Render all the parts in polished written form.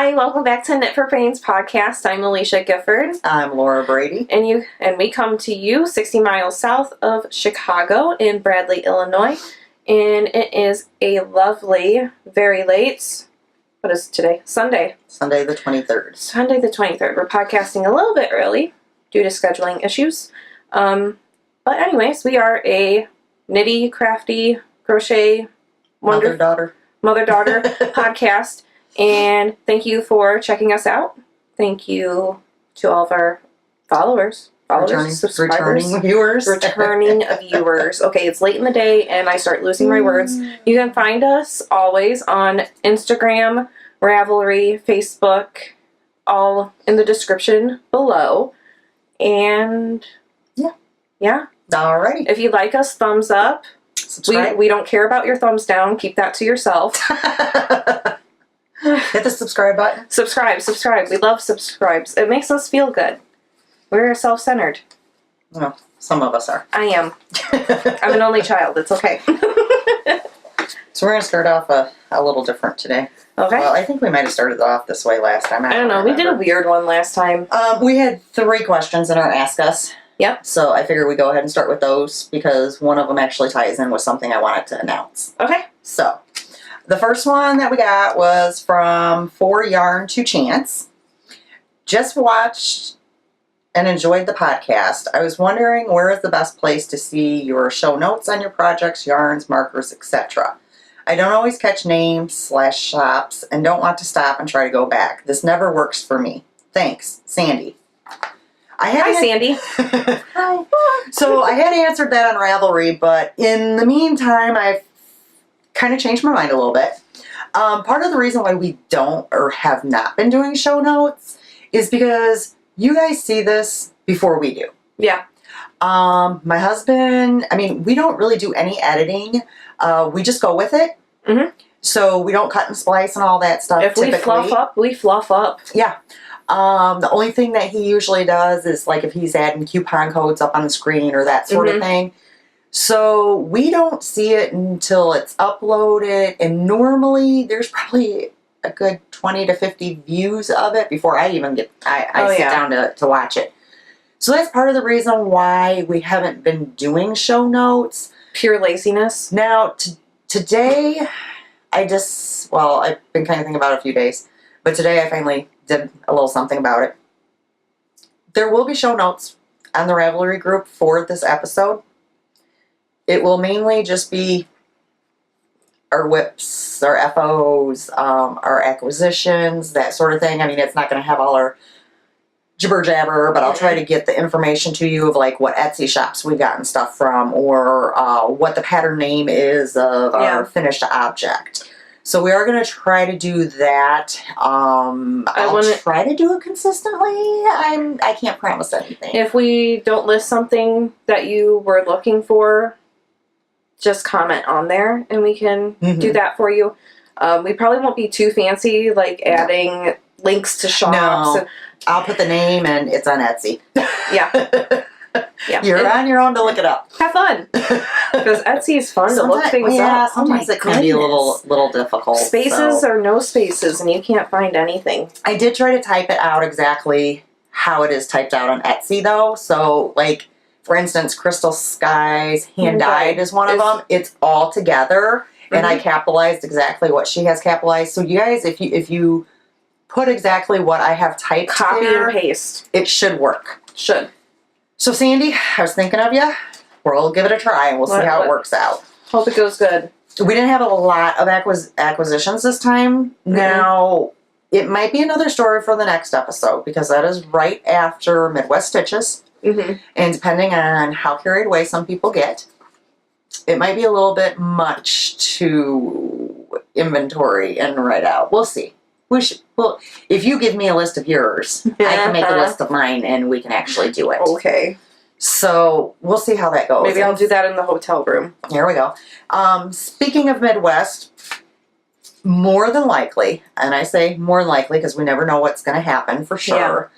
Hi, welcome back to Knit for Brains podcast. I'm Alisha Gifford. I'm Laura Brady. And we come to you 60 miles south of Chicago in Bradley, Illinois. And it is a lovely, very late, what is it today? Sunday. Sunday the 23rd. Sunday the 23rd. We're podcasting a little bit early due to scheduling issues. But anyways, we are a nitty, crafty, crochet, mother-daughter podcast. And thank you for checking us out. Thank you to all of our subscribers, returning viewers. Returning viewers. Okay, it's late in the day and I start losing my words. You can find us always on Instagram, Ravelry, Facebook, all in the description below. And yeah. Alrighty. If you like us, thumbs up. Subscribe. We don't care about your thumbs down. Keep that to yourself. Hit the subscribe button. Subscribe. We love subscribes. It makes us feel good. We're self-centered. Well, some of us are. I am. I'm an only child. It's okay. So we're going to start off a little different today. Okay. Well, I think we might have started off this way last time. I don't know. We did a weird one last time. We had 3 questions in our Ask Us. Yep. So I figured we'd go ahead and start with those because one of them actually ties in with something I wanted to announce. Okay. So the first one that we got was from 4 Yarn to Chance. Just watched and enjoyed the podcast. I was wondering where is the best place to see your show notes on your projects, yarns, markers, etc. I don't always catch names/shops and don't want to stop and try to go back. This never works for me. Thanks, Sandy. Hi, Sandy. Hi. So I had answered that on Ravelry, but in the meantime, I've kind of changed my mind a little bit. Part of the reason why we don't or have not been doing show notes is because you guys see this before we do. Yeah. My husband, we don't really do any editing. We just go with it. Mm-hmm. So we don't cut and splice and all that stuff. If we fluff up, we fluff up. Yeah. The only thing that he usually does is like if he's adding coupon codes up on the screen or that sort of thing. So we don't see it until it's uploaded, and normally there's probably a good 20 to 50 views of it before I even sit down to watch it. So that's part of the reason why we haven't been doing show notes. Pure laziness. Now, today, I've been kind of thinking about it a few days, but today I finally did a little something about it. There will be show notes on the Ravelry group for this episode. It will mainly just be our whips, our FOs, our acquisitions, that sort of thing. It's not going to have all our jibber jabber, but I'll try to get the information to you of like what Etsy shops we've gotten stuff from, or what the pattern name is of our finished object. So we are going to try to do that. I'll try to do it consistently. I can't promise anything. If we don't list something that you were looking for, just comment on there and we can do that for you. We probably won't be too fancy, like adding links to shops. No, I'll put the name and it's on Etsy. Yeah. You're on your own to look it up. Have fun. Because Etsy is fun to look things up. Yeah, sometimes it can be a little difficult. Spaces or no spaces and you can't find anything. I did try to type it out exactly how it is typed out on Etsy though. So like, for instance, CrystalskyesHandDyed is one of them. It's all together. And I capitalized exactly what she has capitalized. So you guys, if you put exactly what I have typed copy and paste, it should work. Should. So Sandy, I was thinking of you. We'll give it a try and we'll see how it works out. Hope it goes good. We didn't have a lot of acquisitions this time. Now, it might be another story for the next episode because that is right after Midwest Stitches. And depending on how carried away some people get, it might be a little bit much to inventory and write out. We'll see. Well, if you give me a list of yours, I can make a list of mine and we can actually do it. Okay. So we'll see how that goes. Maybe I'll do that in the hotel room. Here we go. Speaking of Midwest, more than likely, and I say more than likely because we never know what's going to happen for sure,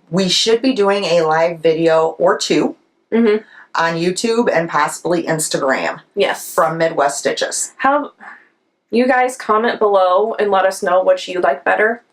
we should be doing a live video or 2 on YouTube and possibly Instagram. Yes. From Midwest Stitches. You guys comment below and let us know which you like better.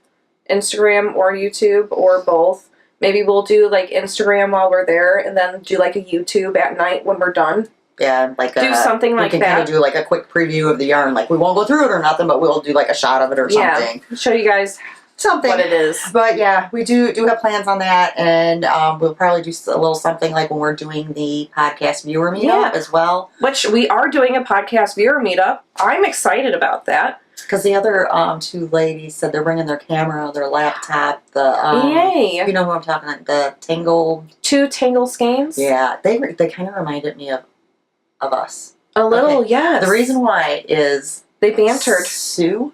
Instagram or YouTube or both. Maybe we'll do like Instagram while we're there and then do like a YouTube at night when we're done. Yeah, like do something like we can that. kind of do like a quick preview of the yarn. Like we won't go through it or nothing, but we'll do like a shot of it or something. Yeah, show you guys something what it is. But yeah, we do have plans on that, and we'll probably do a little something like when we're doing the podcast viewer meetup as well. Which we are doing a podcast viewer meetup. I'm excited about that. Because the other two ladies said they're bringing their camera, their laptop, Yay! You know who I'm talking about? The Tangle. 2 Tangle skeins. Yeah, they kind of reminded me of us. A little, yes. The reason why is they bantered. Sue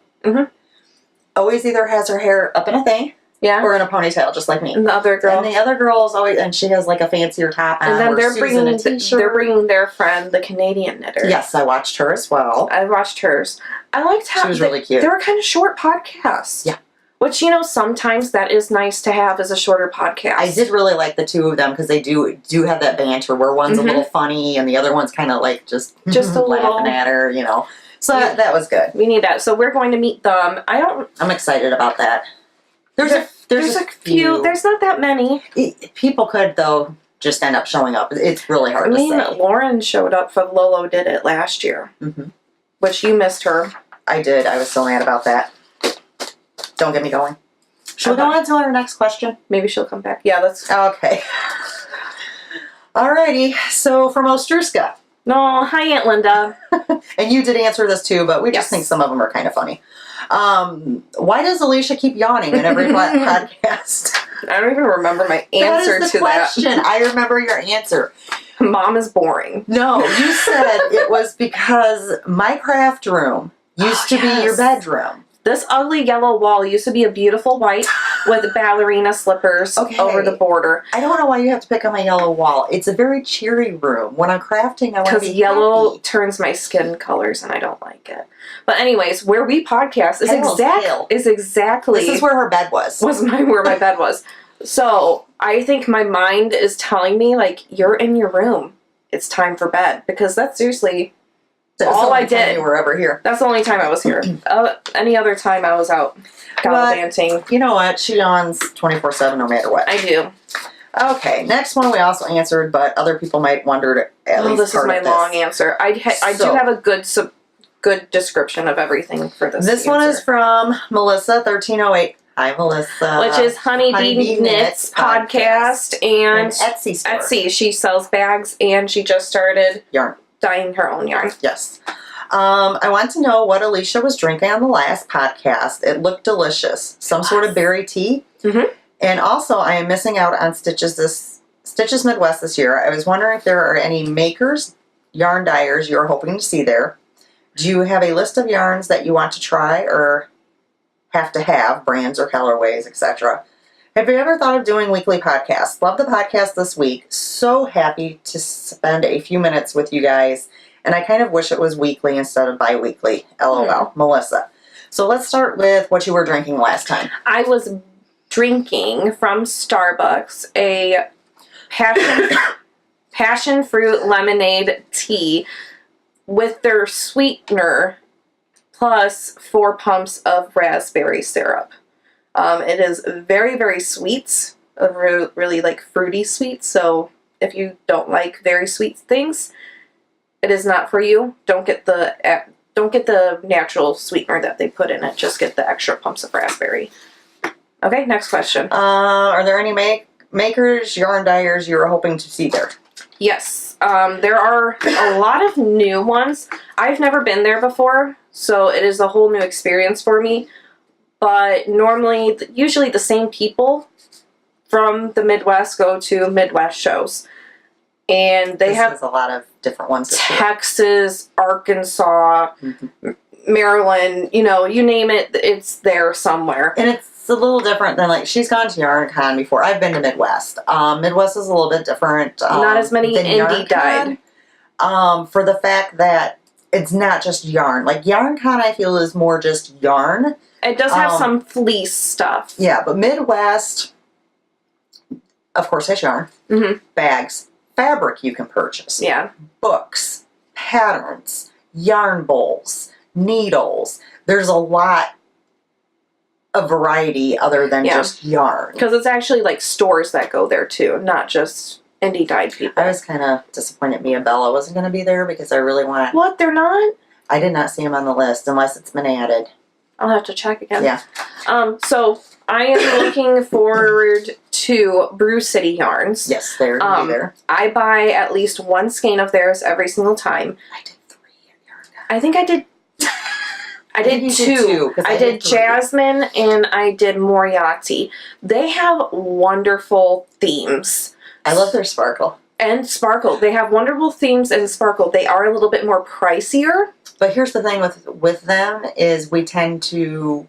always either has her hair up in a thing, or in a ponytail, just like me. And the other girl. And the other girl is always, and she has like a fancier top on. And then they're bringing their friend, the Canadian knitter. Yes, I watched her as well. I watched hers. I liked how she was really cute. They were kind of short podcasts. Yeah. Which, you know, sometimes that is nice to have as a shorter podcast. I did really like the two of them because they do have that banter where one's a little funny and the other one's kind of like just a little laughing at her, you know. So that was good. We need that. So we're going to meet them. I'm excited about that. There's a few. There's not that many. People could, though, just end up showing up. It's really hard to say. Lauren showed up for lolodidit last year. Which you missed her. I did. I was so mad about that. Don't get me going. Should we go on to our next question? Maybe she'll come back. Yeah, let's. Okay. Alrighty. So from Ostruska. No, hi Aunt Linda. And you did answer this too, but we just think some of them are kind of funny. Why does Alisha keep yawning in every podcast? I don't even remember my answer to question. I remember your answer. Mom is boring. No, you said it was because my craft room used to be your bedroom. This ugly yellow wall used to be a beautiful white with ballerina slippers over the border. I don't know why you have to pick on my yellow wall. It's a very cheery room. When I'm crafting, I want to be yellow happy. Turns my skin colors and I don't like it. But anyways, where we podcast is exactly... This is where her bed was. Where my bed was. So I think my mind is telling me, like, you're in your room. It's time for bed. Because that's seriously... all I did. You were ever here. That's the only time I was here. Any other time I was out gallivanting. You know what? She yawns 24/7 no matter what. I do. Okay, next one we also answered, but other people might wonder at least this is my long answer. I do have a good description of everything for this. This one is from Melissa 1308. Hi, Melissa. Which is Honeybee Knits podcast and Etsy store. Etsy. She sells bags and she just started dyeing her own yarn. Yes. I want to know what Alisha was drinking on the last podcast. It looked delicious. Some sort of berry tea. And also, I am missing out on Stitches Midwest this year. I was wondering if there are any makers, yarn dyers you are hoping to see there. Do you have a list of yarns that you want to try or have to have, brands or colorways, etc.? Have you ever thought of doing weekly podcasts? Love the podcast this week. So happy to spend a few minutes with you guys. And I kind of wish it was weekly instead of bi-weekly. LOL. Melissa. So let's start with what you were drinking last time. I was drinking from Starbucks a passion fruit lemonade tea with their sweetener plus 4 pumps of raspberry syrup. It is very, very sweet, really like fruity sweet. So if you don't like very sweet things, it is not for you. Don't get the natural sweetener that they put in it. Just get the extra pumps of raspberry. Okay, next question. Are there any makers, yarn dyers you were hoping to see there? Yes, there are a lot of new ones. I've never been there before, so it is a whole new experience for me. But usually the same people from the Midwest go to Midwest shows. And they have a lot of different ones. Texas, Arkansas, Maryland, you name it, it's there somewhere. And it's a little different than, like, she's gone to YarnCon before. I've been to Midwest. Midwest is a little bit different. Not as many indie dyed. For the fact that it's not just yarn. Like, YarnCon, I feel, is more just yarn. It does have some fleece stuff. Yeah, but Midwest, of course, has yarn. Bags. Fabric you can purchase. Yeah. Books. Patterns. Yarn bowls. needles. There's a lot of variety other than just yarn. Because it's actually like stores that go there too, not just indie dyed people. I was kind of disappointed Mia Bella wasn't going to be there because I really want... What? They're not? I did not see him on the list unless it's been added. I'll have to check again. Yeah. So I am looking forward to Brew City yarns. Yes, they're going to be there. I buy at least one skein of theirs every single time. I did 3 at Yarn Guy. I think I did... I did You two. I did 3. Jasmine and I did Iottie. They have wonderful themes. I love their sparkle. And sparkle. They have wonderful themes and sparkle. They are a little bit more pricier. But here's the thing with them is we tend to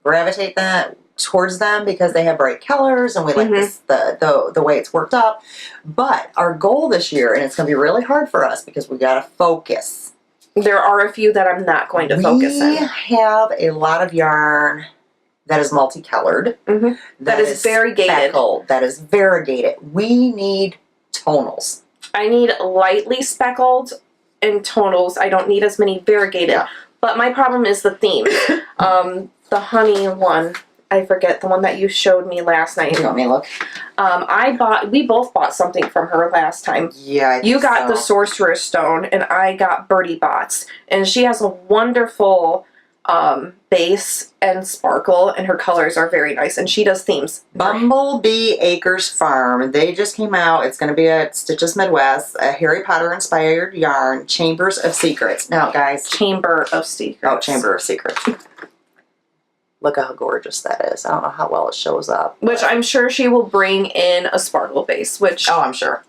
gravitate that towards them because they have bright colors and we like this, the way it's worked up. But our goal this year, and it's going to be really hard for us because we got to focus. There are a few that I'm not going to focus in. We have a lot of yarn that is multicolored. That is variegated. Speckled, that is variegated. We need tonals. I need lightly speckled and tonals. I don't need as many variegated. Yeah. But my problem is the theme. The honey one, I forget, the one that you showed me last night. You want me to look? We both bought something from her last time. Yeah, You got the Sorcerer's Stone, and I got Bertie Bott's. And she has a wonderful base and sparkle, and her colors are very nice. And she does themes. Bumblebee Acres Farm. They just came out. It's going to be at Stitches Midwest, a Harry Potter inspired yarn, Chambers of Secrets. Now, guys. Chamber of Secrets. Oh, Chamber of Secrets. Look how gorgeous that is. I don't know how well it shows up. Which I'm sure she will bring in a sparkle base, which... Oh, I'm sure.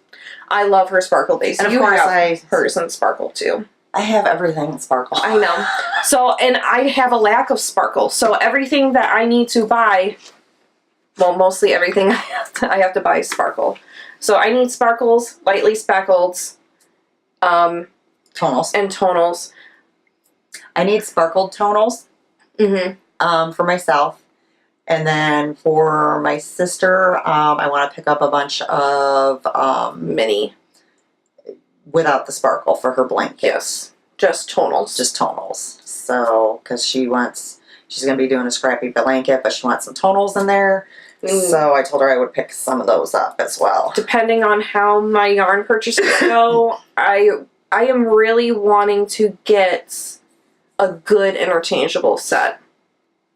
I love her sparkle base. And of you course have hers in sparkle too. I have everything in sparkle. I know. So, and I have a lack of sparkle. So everything that I need to buy, well, mostly everything I have to buy is sparkle. So I need sparkles, lightly speckled, tonals. and tonals. I need sparkled tonals. For myself. And then for my sister, I want to pick up a bunch of mini without the sparkle for her blanket. Yes, just tonals. Just tonals. So, because she's going to be doing a scrappy blanket, but she wants some tonals in there. So I told her I would pick some of those up as well. Depending on how my yarn purchases go, I am really wanting to get a good interchangeable set.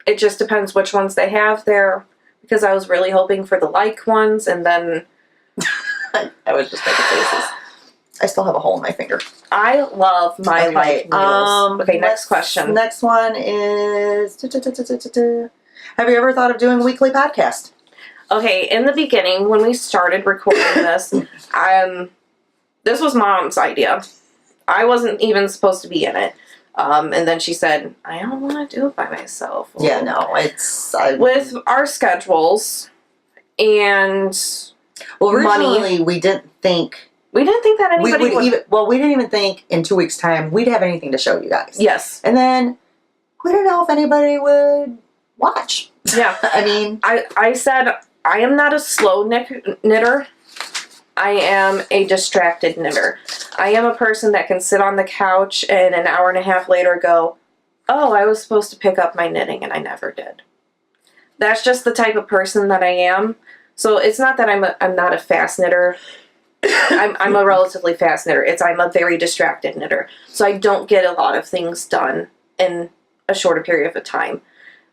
It just depends which ones they have there, because I was really hoping for the like ones, and then... I was just making faces. I still have a hole in my finger. I love my like needles. Okay, next question. Next one is... Have you ever thought of doing a weekly podcast? Okay, in the beginning, when we started recording this, this was Mom's idea. I wasn't even supposed to be in it. And then she said, I don't want to do it by myself. Well, yeah, no, it's... with our schedules and originally money, we didn't think... We didn't think that anybody would... we didn't even think in 2 weeks' time we'd have anything to show you guys. Yes. And then we didn't know if anybody would watch. Yeah. I mean... I said, I am not a slow knitter. I am a distracted knitter. I am a person that can sit on the couch and an hour and a half later go, oh, I was supposed to pick up my knitting and I never did. That's just the type of person that I am. So it's not that I'm not a fast knitter. I'm a relatively fast knitter. I'm a very distracted knitter. So I don't get a lot of things done in a shorter period of time.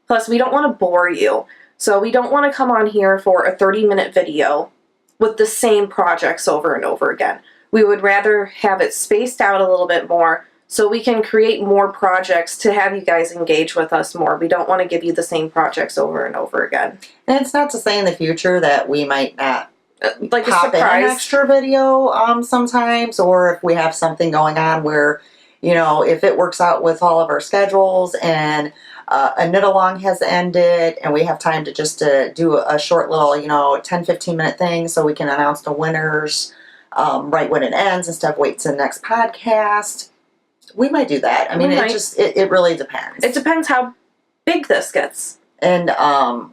Plus, we don't want to bore you. So we don't want to come on here for a 30-minute video with the same projects over and over again. We would rather have it spaced out a little bit more so we can create more projects to have you guys engage with us more. We don't want to give you the same projects over and over again. And it's not to say in the future that we might not like pop a surprise in an extra video sometimes, or if we have something going on where, you know, if it works out with all of our schedules and a knit along has ended and we have time to just do a short little, 10-15 minute thing so we can announce the winners right when it ends instead of wait to the next podcast, we might do that. I mean, it really depends. It depends how big this gets. And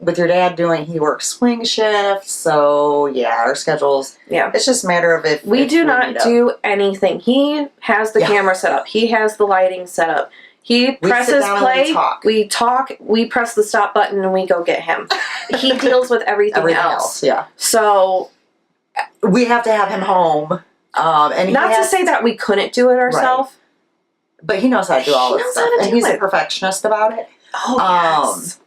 with your dad he works swing shifts, so yeah, our schedules, it's just a matter of if we do not do anything. He has the camera set up. He has the lighting set up. He presses down play. and we talk. We press the stop button and we go get him. He deals with everything else. Yeah. So we have to have him home. And not to say that we couldn't do it ourselves, but he knows how to do all this stuff, and he's a perfectionist about it. Oh, yes.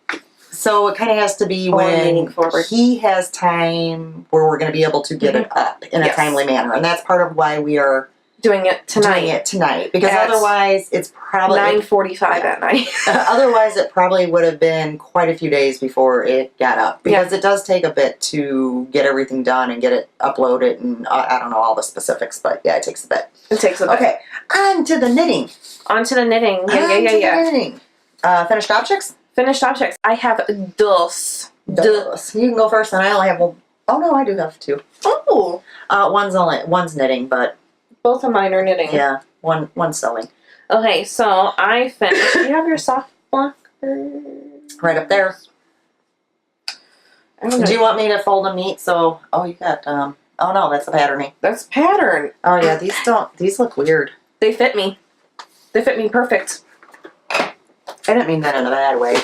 So it kind of has to be when he has time where we're going to be able to get it up in a timely manner, and that's part of why we are doing it tonight. Because otherwise, it's probably 9:45 at night. Otherwise, it probably would have been quite a few days before it got up, because it does take a bit to get everything done and get it uploaded, and I don't know all the specifics, but yeah, it takes a bit. It takes a bit. Okay, on to the knitting. Yeah. Finished objects. Finished objects. I have dos. You can go first, and I only have one. Oh no, I do have two. Oh. One's knitting, but both of mine are knitting. Yeah, one sewing. Okay, so I finished. Do you have your soft block? Right up there. Do you want me to fold them neat? So, you got. Oh no, that's the patterning. That's pattern. Oh yeah, these look weird. They fit me. They fit me perfect. I didn't mean that in a bad way.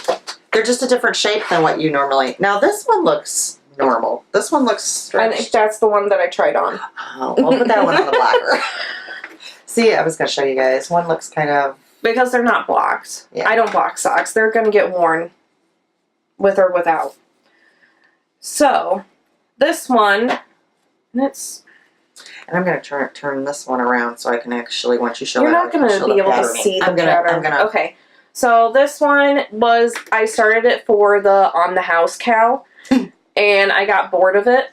They're just a different shape than what you normally... Now, this one looks normal. This one looks stretched. I think that's the one that I tried on. Oh, we'll put that one on the blocker. See, I was going to show you guys. One looks kind of... Because they're not blocked. Yeah. I don't block socks. They're going to get worn with or without. So, this one, and it's... And I'm going to turn this one around so I can actually, once you show it, you're not going to be able to see the pattern. Okay. So this one was, I started it for the On the House cow, and I got bored of it.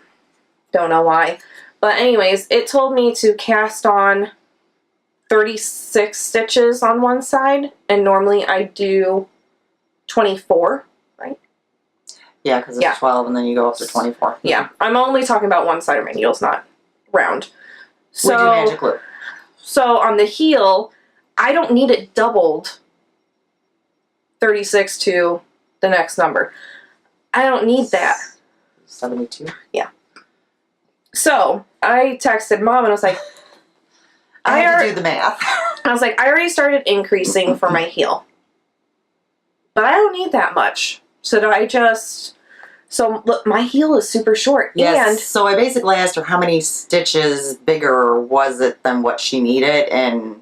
Don't know why. But anyways, it told me to cast on 36 stitches on one side, and normally I do 24, right? Yeah, because it's 12, and then you go up to 24. Yeah, I'm only talking about one side of my needles, not round. So, we do magic loop. So on the heel, I don't need it doubled 36 to the next number. I don't need that. 72? Yeah. So, I texted Mom and I was like... I had to do the math. I was like, I already started increasing for my heel. But I don't need that much. Should I just... So, look, my heel is super short. Yes, and so I basically asked her how many stitches bigger was it than what she needed, and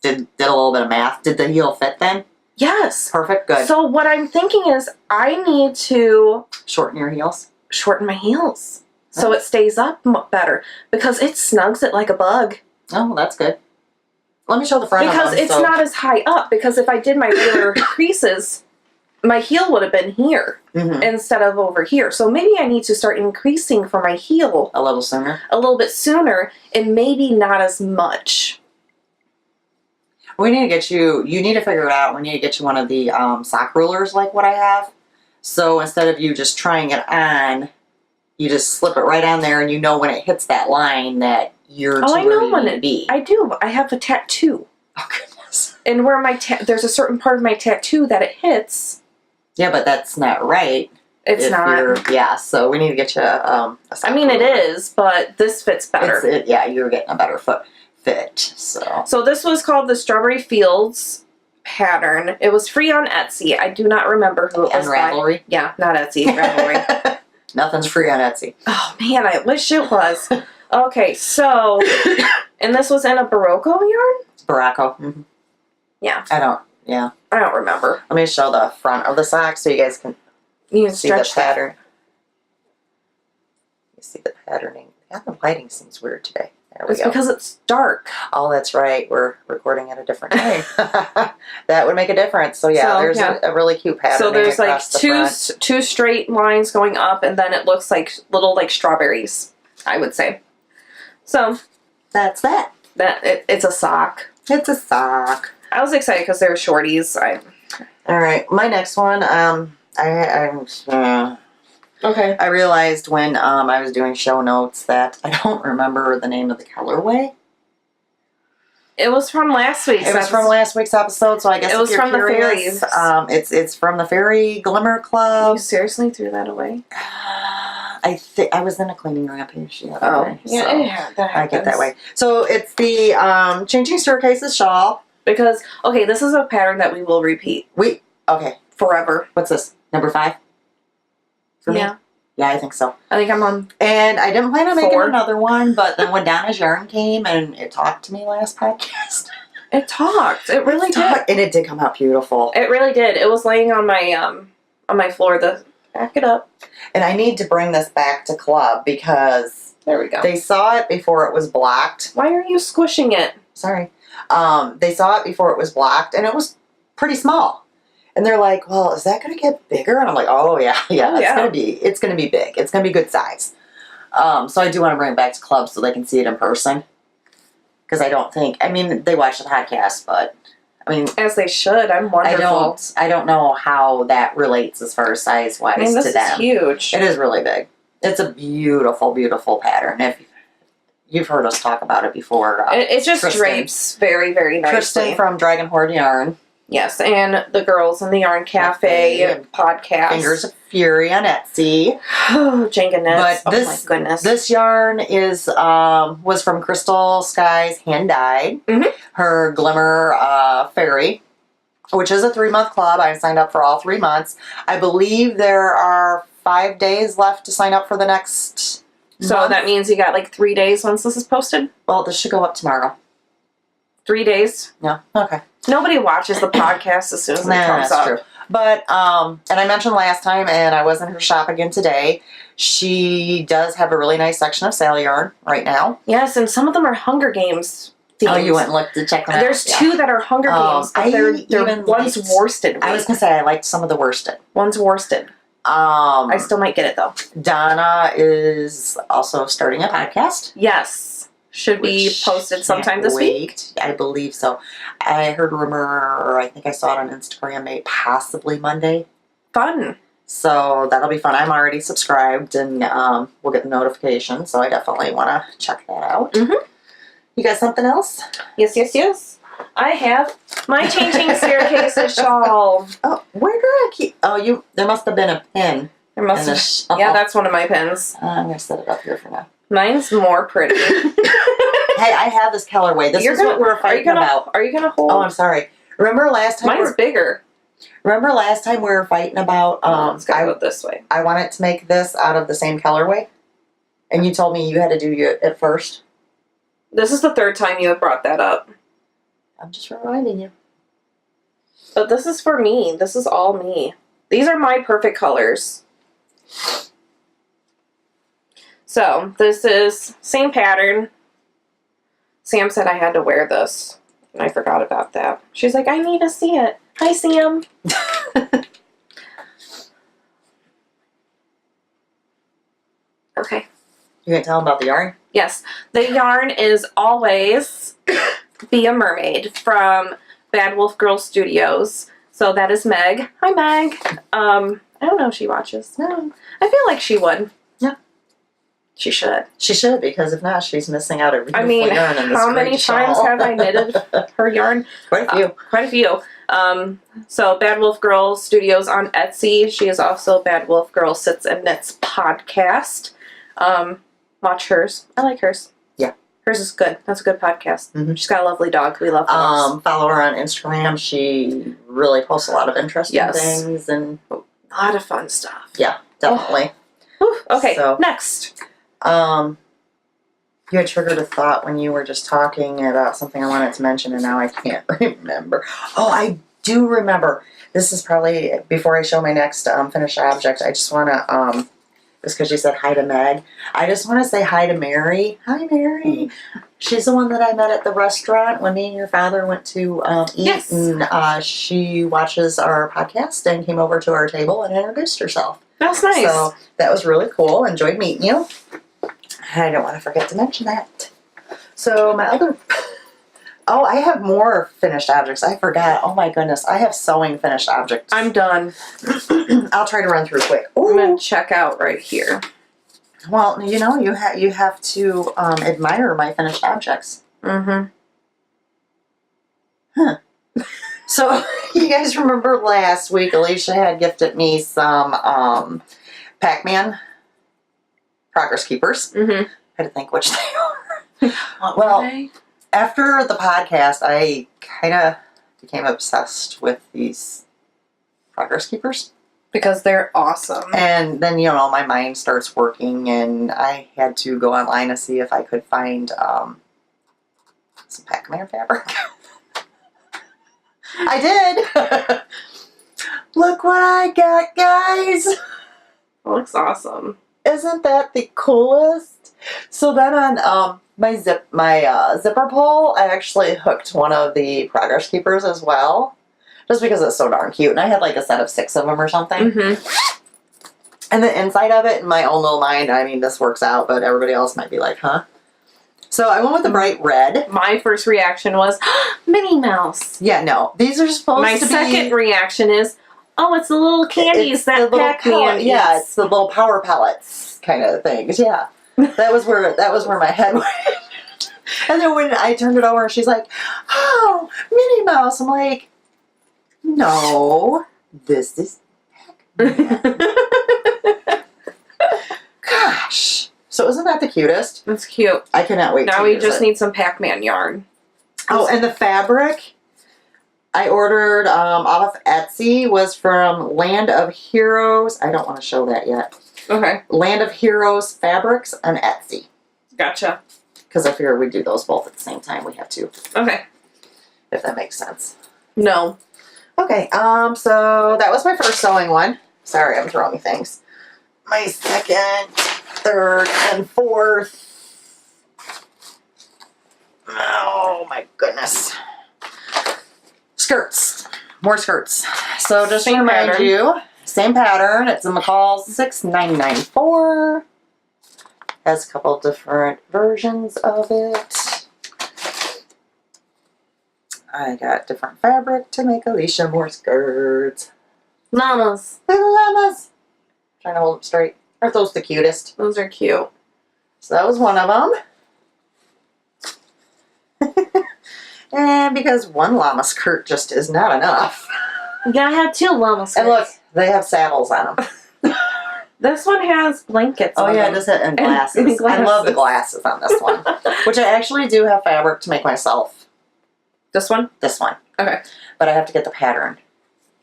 did a little bit of math. Did the heel fit then? Yes. Perfect, good. So what I'm thinking is I need to... Shorten your heels? Shorten my heels. So it stays up better. Because it snugs it like a bug. Oh, that's good. Let me show the front because it's not as high up. Because if I did my regular creases, my heel would have been here instead of over here. So maybe I need to start increasing for my heel. A little sooner? A little bit sooner. And maybe not as much. We need to get you need to figure it out. We need to get you one of the sock rulers like what I have. So instead of you just trying it on, you just slip it right on there, and you know when it hits that line that you're to where you need to be. I do. I have a tattoo. Oh, goodness. And where there's a certain part of my tattoo that it hits. Yeah, but that's not right. It's not. Yeah, so we need to get you a sock ruler. It is, but this fits better. Yeah, you're getting a better fit. So this was called the Strawberry Fields pattern. It was free on Etsy. I do not remember who it was. And Ravelry? Yeah, not Etsy. Ravelry. Nothing's free on Etsy. Oh man, I wish it was. Okay, so and this was in a Berroco yarn? Berroco. Mm-hmm. Yeah. I don't remember. Let me show the front of the sock so you guys can see the pattern. You see the patterning. Yeah, the lighting seems weird today. There we go. Because it's dark. Oh, that's right. We're recording at a different time. That would make a difference. So yeah, there's a really cute pattern. So there's like two straight lines going up, and then it looks like little strawberries, I would say. So that's that. It's a sock. It's a sock. I was excited because they were shorties. All right, my next one. Okay. I realized when I was doing show notes that I don't remember the name of the colorway. It was from last week's episode. It was from last week's episode, so I guess it was from curious, the fairies. It's from the Fairy Glimmer Club. You seriously threw that away? I was in a cleaning rampage the other day. Yeah, so that I get that way. So it's the Changing Staircases shawl. Because, okay, this is a pattern that we will repeat. Okay. Forever. What's this? Number 5? For me? Yeah. Yeah, I think so. I think I'm on. And I didn't plan on making 4. another one, but then when Donna's yarn came and it talked to me last podcast. It talked. It really did. And it did come out beautiful. It really did. It was laying on my floor. Back it up. And I need to bring this back to club because There we go. they saw it before it was blocked. Why are you squishing it? Sorry. They saw it before it was blocked, and it was pretty small. And they're like, "Well, is that going to get bigger?" And I'm like, "Oh yeah, it's going to be big. It's going to be good size." So I do want to bring it back to club so they can see it in person. Because I don't think, I mean, they watch the podcast, but I mean, As they should. I'm wonderful. I don't know how that relates as far as size wise I mean, this to them. is huge. It is really big. It's a beautiful, beautiful pattern. If you've heard us talk about it before, It just Trysten. drapes very, very nicely. Trysten from Dragon Horde Yarn. Yes, and the girls in the Yarn Cafe podcast. Fingers of Fury on Etsy. Oh, Jenkins. But Oh my goodness. This yarn is was from CrystalskyesHandDyed. Mhm. Her Glimmer Fairy, which is a 3-month club. I signed up for all 3 months. I believe there are 5 days left to sign up for the next So month. that means you got like 3 days once this is posted? Well, this should go up tomorrow. 3 days? Yeah. Okay. Nobody watches the podcast as soon as it comes That's up. true. But, and I mentioned last time, and I was in her shop again today, she does have a really nice section of sale yarn right now. Yes, and some of them are Hunger Games themes. Oh, you went and looked to check them out? There's 2 that are Hunger Games, but they're one's worsted. I was going to say I liked some of the worsted. One's worsted. I still might get it, though. Donna is also starting a podcast. Yes. Should be posted sometime this week. I believe so. I heard a rumor, or I think I saw it on Instagram, maybe possibly Monday. Fun. So that'll be fun. I'm already subscribed, and we'll get the notification, so I definitely want to check that out. Mm-hmm. You got something else? Yes. I have my Changing Staircases shawl. Oh, where did I keep... Oh, there must have been a pin. There must have. Yeah, that's one of my pins. I'm going to set it up here for now. Mine's more pretty. Hey, I have this colorway. This is what we're fighting about. Are you gonna hold? Oh, I'm sorry. Remember last time? Mine's bigger. Remember last time we were fighting about? Let's go this way. I wanted to make this out of the same colorway, and you told me you had to do it first. This is the 3rd time you have brought that up. I'm just reminding you. But this is for me. This is all me. These are my perfect colors. So, this is same pattern. Sam said I had to wear this, and I forgot about that. She's like, I need to see it. Hi, Sam. Okay. You gonna tell them about the yarn? Yes. The yarn is always Be a Mermaid from BadWolfGirlStudios. So that is Meg. Hi, Meg. I don't know if she watches. No. I feel like she would. Yeah. She should. She should, because if not, she's missing out on beautiful yarn in this how many great times shawl. have I knitted her yarn? Quite a few. Quite a few. So Bad Wolf Girl Studios on Etsy. She is also Bad Wolf Girl Sits and Knits podcast. Watch hers. I like hers. Yeah. Hers is good. That's a good podcast. Mm-hmm. She's got a lovely dog. We love dogs. Follow her on Instagram. She really posts a lot of interesting things, and a lot of fun stuff. Yeah, definitely. Oh. Okay, So, next. You had triggered a thought when you were just talking about something I wanted to mention, and now I can't remember. Oh, I do remember. This is probably before I show my next finished object. I just want to, just because you said hi to Meg, I just want to say hi to Mary. Hi, Mary. She's the one that I met at the restaurant when me and your father went to eat. Yes. And she watches our podcast and came over to our table and introduced herself. That's nice. So that was really cool. Enjoyed meeting you. I don't want to forget to mention that. So my other... Oh, I have more finished objects. I forgot. Oh my goodness. I have sewing finished objects. I'm done. I'll try to run through quick. Ooh. I'm going to check out right here. Well, you know, you have to admire my finished objects. Mm-hmm. Huh. So, you guys remember last week, Alisha had gifted me some Pacman Progress Keepers. Mm-hmm. I had to think which they are. Well, After the podcast, I kind of became obsessed with these progress keepers. Because they're awesome. And then, you know, my mind starts working, and I had to go online to see if I could find some Pacman fabric. I did! Look what I got, guys! It looks awesome. Isn't that the coolest? So then on my zipper pull, I actually hooked one of the progress keepers as well. Just because it's so darn cute. And I had like a set of 6 of them or something. Mm-hmm. And the inside of it, in my own little mind, I mean, this works out, but everybody else might be like, huh? So I went with the bright red. My first reaction was, Minnie Mouse. Yeah, no. These are supposed to be... My second reaction is, oh, it's the little candies that Pacman eats. Yeah, it's the little power pellets kind of things. Yeah. That was where my head went. And then when I turned it over, she's like, oh, Minnie Mouse. I'm like... No, this is Gosh. So isn't that the cutest? That's cute. I cannot wait now we just need some Pacman yarn. Oh, and the fabric I ordered off of Etsy was from Land of Heroes. I don't want to show that yet. Okay. Land of Heroes Fabrics on Etsy. Gotcha. Because I figured we'd do those both at the same time. We have to. Okay. If that makes sense. No. Okay, so that was my first sewing one. Sorry, I'm throwing things. My second, third, and fourth. Oh my goodness. Skirts. More skirts. So just to remind you, same pattern. It's a McCalls 6994. Has a couple different versions of it. I got different fabric to make Alisha more skirts. Llamas. Little llamas. Trying to hold them straight. Aren't those the cutest? Those are cute. So that was one of them. And because one llama skirt just is not enough. You gotta have 2 llama skirts. And look, they have saddles on them. This one has blankets on yeah, them. it does have, and glasses. And glasses. I love the glasses on this one. Which I actually do have fabric to make myself. This one? This one. Okay. But I have to get the pattern.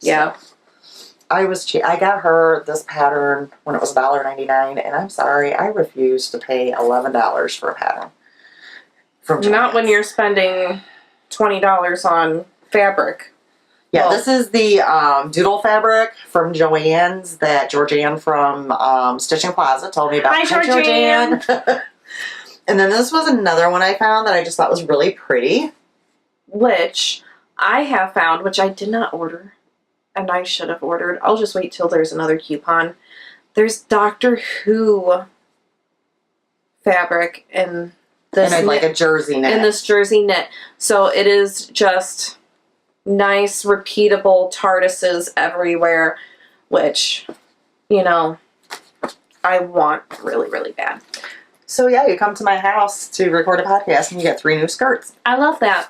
Yeah. So I was cheap. I got her this pattern when it was $1.99, and I'm sorry, I refuse to pay $11 for a pattern. From Not when you're spending $20 on fabric. Yeah, well, this is the doodle fabric from Joann's that Georgianne from Stitching Plaza told me about. Hi, Georgianne. And then this was another one I found that I just thought was really pretty. Which I have found, which I did not order, and I should have ordered. I'll just wait till there's another coupon. There's Doctor Who fabric in this and like a jersey knit. In this jersey knit. So it is just nice, repeatable TARDISes everywhere, which, you know, I want really, really bad. So yeah, you come to my house to record a podcast and you get 3 new skirts. I love that.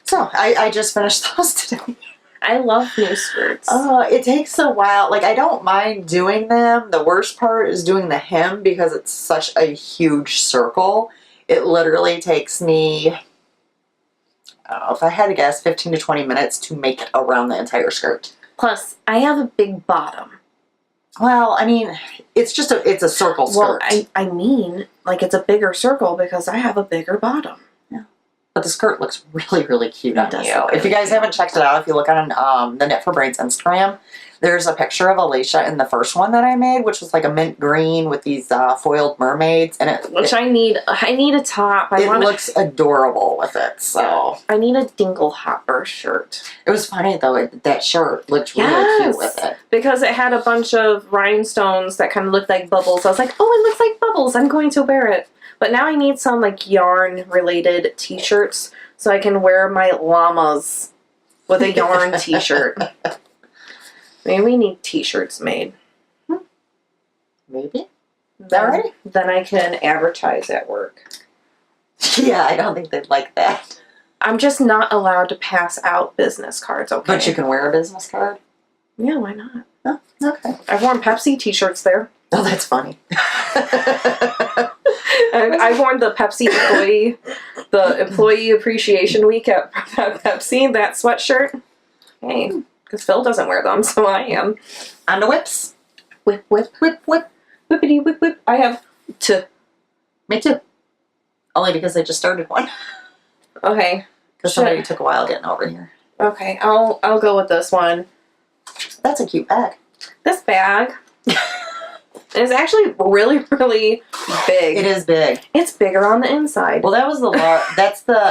So I just finished those today. I love new skirts. It takes a while. Like, I don't mind doing them. The worst part is doing the hem because it's such a huge circle. It literally takes me, I don't know, if I had to guess, 15 to 20 minutes to make it around the entire skirt. Plus, I have a big bottom. Well, I mean, it's just it's a circle skirt. Well, I mean, like, it's a bigger circle because I have a bigger bottom. But the skirt looks really, really cute on you. Really If you guys haven't checked it out, if you look on the Knit for Brains Instagram, there's a picture of Alisha in the first one that I made, which was like a mint green with these foiled mermaids. And I need a top. It looks adorable with it. So I need a dingle hopper shirt. It was funny though, that shirt looked really cute with it. Because it had a bunch of rhinestones that kind of looked like bubbles. I was like, oh, it looks like bubbles. I'm going to wear it. But now I need some like yarn related t-shirts so I can wear my llamas with a yarn t-shirt. Maybe we need t-shirts made. Maybe. Alright. Then I can advertise at work. Yeah, I don't think they'd like that. I'm just not allowed to pass out business cards, okay? But you can wear a business card? Yeah, why not? Oh, okay. I've worn Pepsi t-shirts there. Oh, that's funny. I worn the employee appreciation week at Pepsi, that sweatshirt. Hey, because Phil doesn't wear them, so I am. On the whips. Whip, whip, whip, whip. Whippity, whip, whip. I have two. Me too. Only because I just started one. Okay. Because somebody took a while getting over here. Okay, I'll go with this one. That's a cute bag. This bag is actually really, really big. It is big. It's bigger on the inside. Well, that was the large.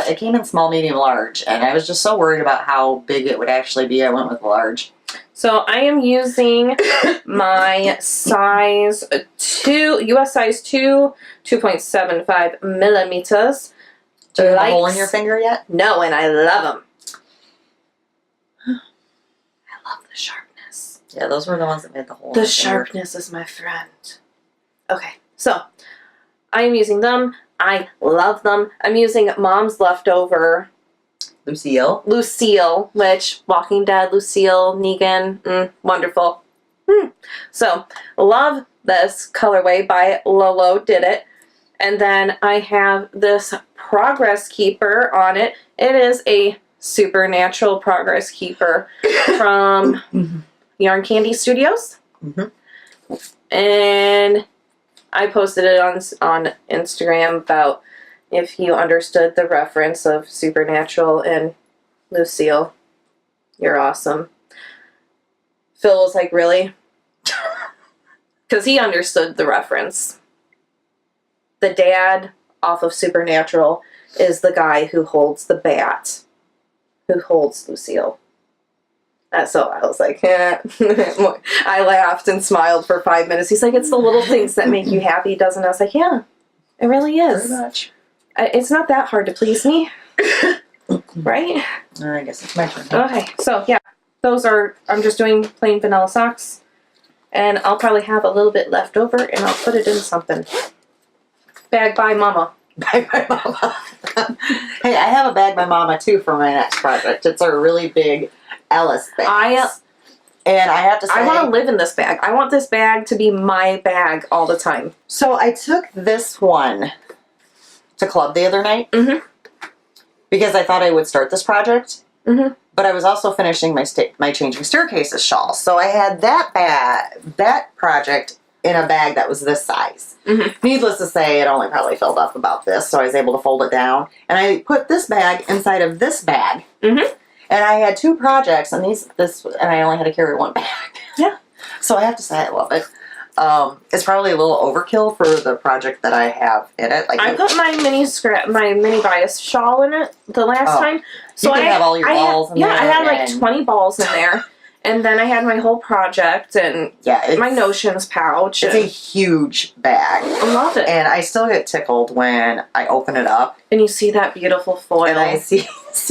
It came in small, medium, large, and I was just so worried about how big it would actually be. I went with large. So I am using my size 2, US size 2, 2.75 millimeters. Do you have a hole in your finger yet? No, and I love them. I love the sharpness. Yeah, those were the ones that made the hole. The sharpness is my friend. Okay, so I am using them. I love them. I'm using Mom's Leftover Lucille, which Walking Dead, Lucille, Negan, wonderful. So, love this colorway by lolodidit. And then I have this Progress Keeper on it. It is a supernatural Progress Keeper from Yarn Candy Studios. And I posted it on Instagram about if you understood the reference of Supernatural and Lucille. You're awesome. Phil was like, really? Because he understood the reference. The dad off of Supernatural is the guy who holds the bat, who holds Lucille. So I was like, I laughed and smiled for 5 minutes. He's like, it's the little things that make you happy, doesn't it? I was like, yeah, it really is. Very much. It's not that hard to please me. Right? I guess it's my turn. Okay, so yeah, I'm just doing plain vanilla socks. And I'll probably have a little bit left over and I'll put it in something. Bag by Mama. Bag by Mama. Hey, I have a bag by Mama too for my next project. It's a really big Alice bag. And I have to say, I want to live in this bag. I want this bag to be my bag all the time. So I took this one to club the other night because I thought I would start this project. But I was also finishing my Changing Staircases shawl. So I had that project in a bag that was this size. Needless to say, it only probably filled up about this, so I was able to fold it down. And I put this bag inside of this bag. And I had 2 projects, and I only had to carry 1 bag. Yeah. So I have to say I love it. It's probably a little overkill for the project that I have in it. Like I put my mini bias shawl in it the last time. So you can have all your balls in there. Yeah, I had like 20 balls in there. And then I had my whole project and my notions pouch. It's a huge bag. I love it. And I still get tickled when I open it up. And you see that beautiful foil. And I see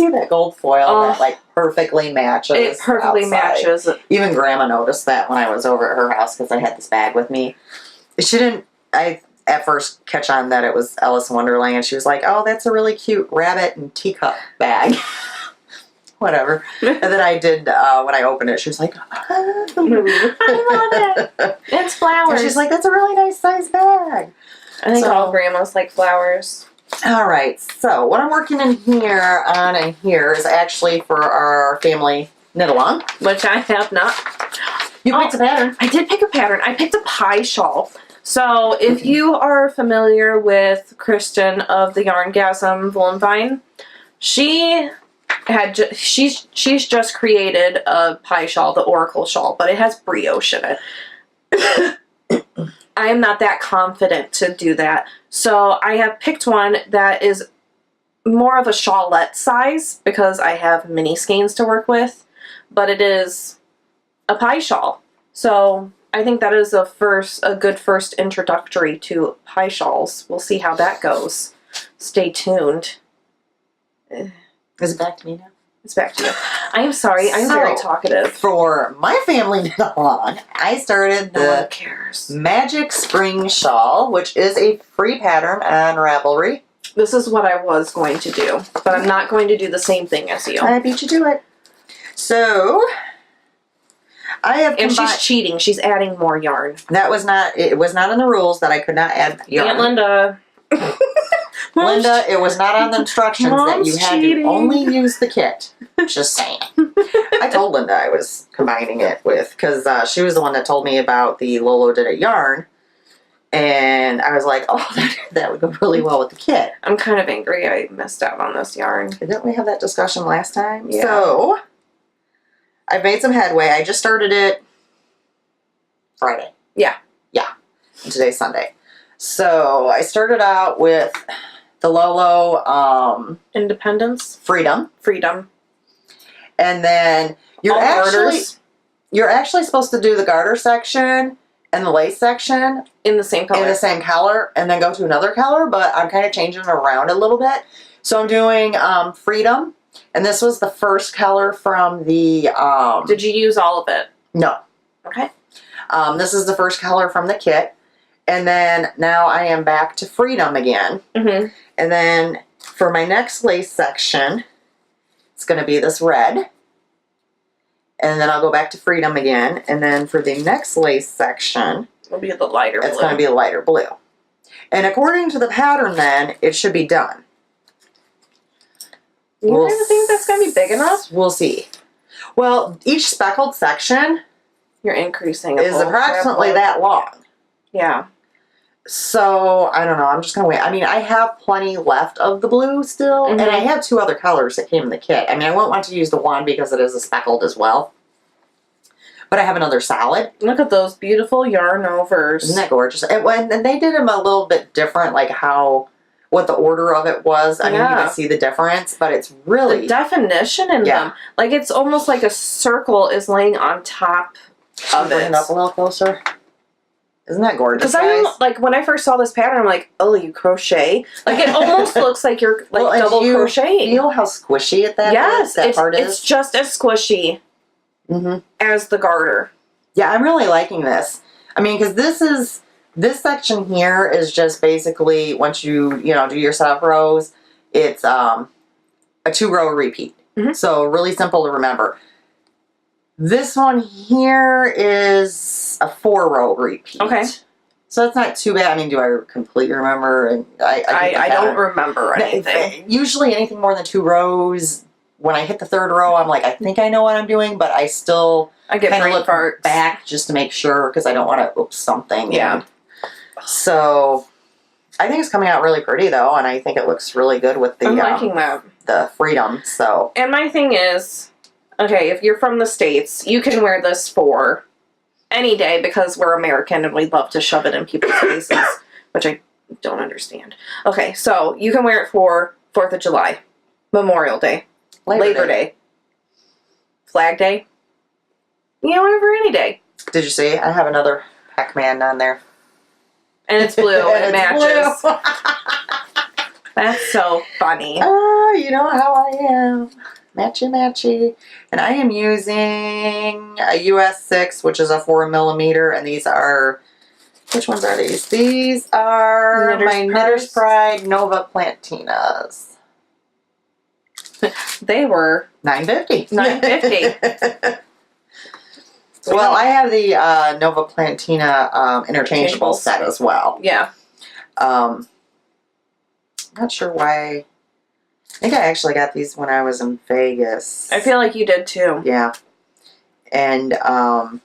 that gold foil that like perfectly matches. It perfectly matches. Even Grandma noticed that when I was over at her house because I had this bag with me. She didn't, at first catch on that it was Alice in Wonderland. She was like, oh, that's a really cute rabbit and teacup bag. Whatever. And then I did, when I opened it, she was like, I love it. It's flowers. And she's like, that's a really nice size bag. I think all grandmas like flowers. All right. So what I'm working in here is actually for our family knit-along. Which I have not. You picked a pattern. I did pick a pattern. I picked a pie shawl. So if you are familiar with Kristen of the Yarngasm Vine, she's just created a pie shawl, the Oracle shawl, but it has brioche in it. I am not that confident to do that. So I have picked one that is more of a shawlette size because I have mini skeins to work with, but it is a pie shawl. So I think that is a good first introductory to pie shawls. We'll see how that goes. Stay tuned. Is it back to me now? It's back to you. I am sorry. I'm very talkative. For my family knit-along, I started the Magic Spring Shawl, which is a free pattern on Ravelry. This is what I was going to do, but I'm not going to do the same thing as you. I beat you to it. So, I have And she's cheating. She's adding more yarn. It was not in the rules that I could not add yarn. Aunt Linda. Linda, it was not on the instructions that you had cheating. to only use the kit. Just saying. I told Linda I was combining it with, because she was the one that told me about the lolodidit yarn. And I was like, oh, that would go really well with the kit. I'm kind of angry I missed out on this yarn. Didn't we have that discussion last time? Yeah. So, I've made some headway. I just started it Friday. Yeah. Yeah. And today's Sunday. So, I started out with the Lolo Independence. Freedom. And then you're actually supposed to do the garter section and the lace section in the same color. In the same color, and then go to another color, but I'm kind of changing it around a little bit. So I'm doing Freedom, and this was the first color from the... Did you use all of it? No. Okay. This is the first color from the kit, and then now I am back to Freedom again. Mm-hmm. And then for my next lace section, it's going to be this red. And then I'll go back to Freedom again. And then for the next lace section, it'll be the lighter blue. It's going to be a lighter blue. And according to the pattern then, it should be done. You don't think that's going to be big enough? We'll see. Well, each speckled section you're increasing is approximately that long. Yeah. So, I don't know. I'm just going to wait. I mean, I have plenty left of the blue still. Mm-hmm. And I have 2 other colors that came in the kit. I mean, I won't want to use the one because it is a speckled as well. But I have another solid. Look at those beautiful yarn overs. Isn't that gorgeous? And they did them a little bit different, like what the order of it was. I mean, you can see the difference, but it's really... The definition in them. Like, it's almost like a circle is laying on top of it. Bring it up a little closer. Isn't that gorgeous, Because guys? like, when I first saw this pattern, I'm like, oh, you crochet? Like, it almost looks like you're, like, double crocheting. Feel how squishy that part is? It's just as squishy as the garter. Yeah, I'm really liking this. I mean, because this section here is just basically, once you do your setup rows, it's a 2-row repeat. So, really simple to remember. This one here is a 4-row repeat. Okay. So that's not too bad. I mean, do I completely remember? I don't remember anything. Usually anything more than 2 rows, when I hit the 3rd row, I'm like, I think I know what I'm doing, but I still get kind of look back just to make sure because I don't want to oops something. Yeah. So I think it's coming out really pretty though, and I think it looks really good with the I'm liking that. The Freedom. So. And my thing is, okay, if you're from the States, you can wear this for any day because we're American and we love to shove it in people's faces, which I don't understand. Okay, so you can wear it for 4th of July, Memorial Day, Labor Day, Flag Day. You can wear it for any day. Did you see? I have another Pacman on there. And it's blue and it matches. That's so funny. Oh, you know how I am. Matchy. And I am using a US 6, which is a 4mm, and these are, which ones are these? These are my Knitter's Pride Nova Plantinas. They were $9.50. $9.50. Well, I have the Nova Plantina interchangeable set as well. Yeah. Not sure why. I think I actually got these when I was in Vegas. I feel like you did too. Yeah. And I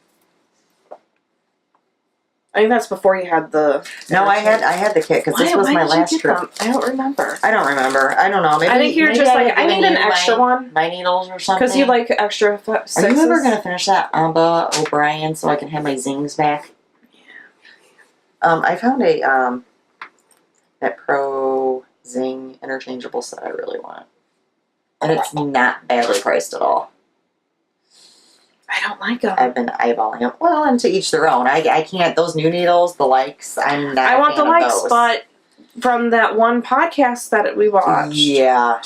think that's before you had the... No, I had the kit because this was my last trip. I don't remember. I don't know. Maybe, I think you're just like, I need an extra one. My needles or something. Because you like extra sixes. Are you ever going to finish that Amba O'Brien so I can have my zings back? Yeah. I found a that Pro Zing interchangeable set I really want. And it's not badly priced at all. I don't like them. I've been eyeballing them. Well, and to each their own. I can't, those new needles, the likes, I'm not I want the likes, those. but from that one podcast that we watched. Yeah.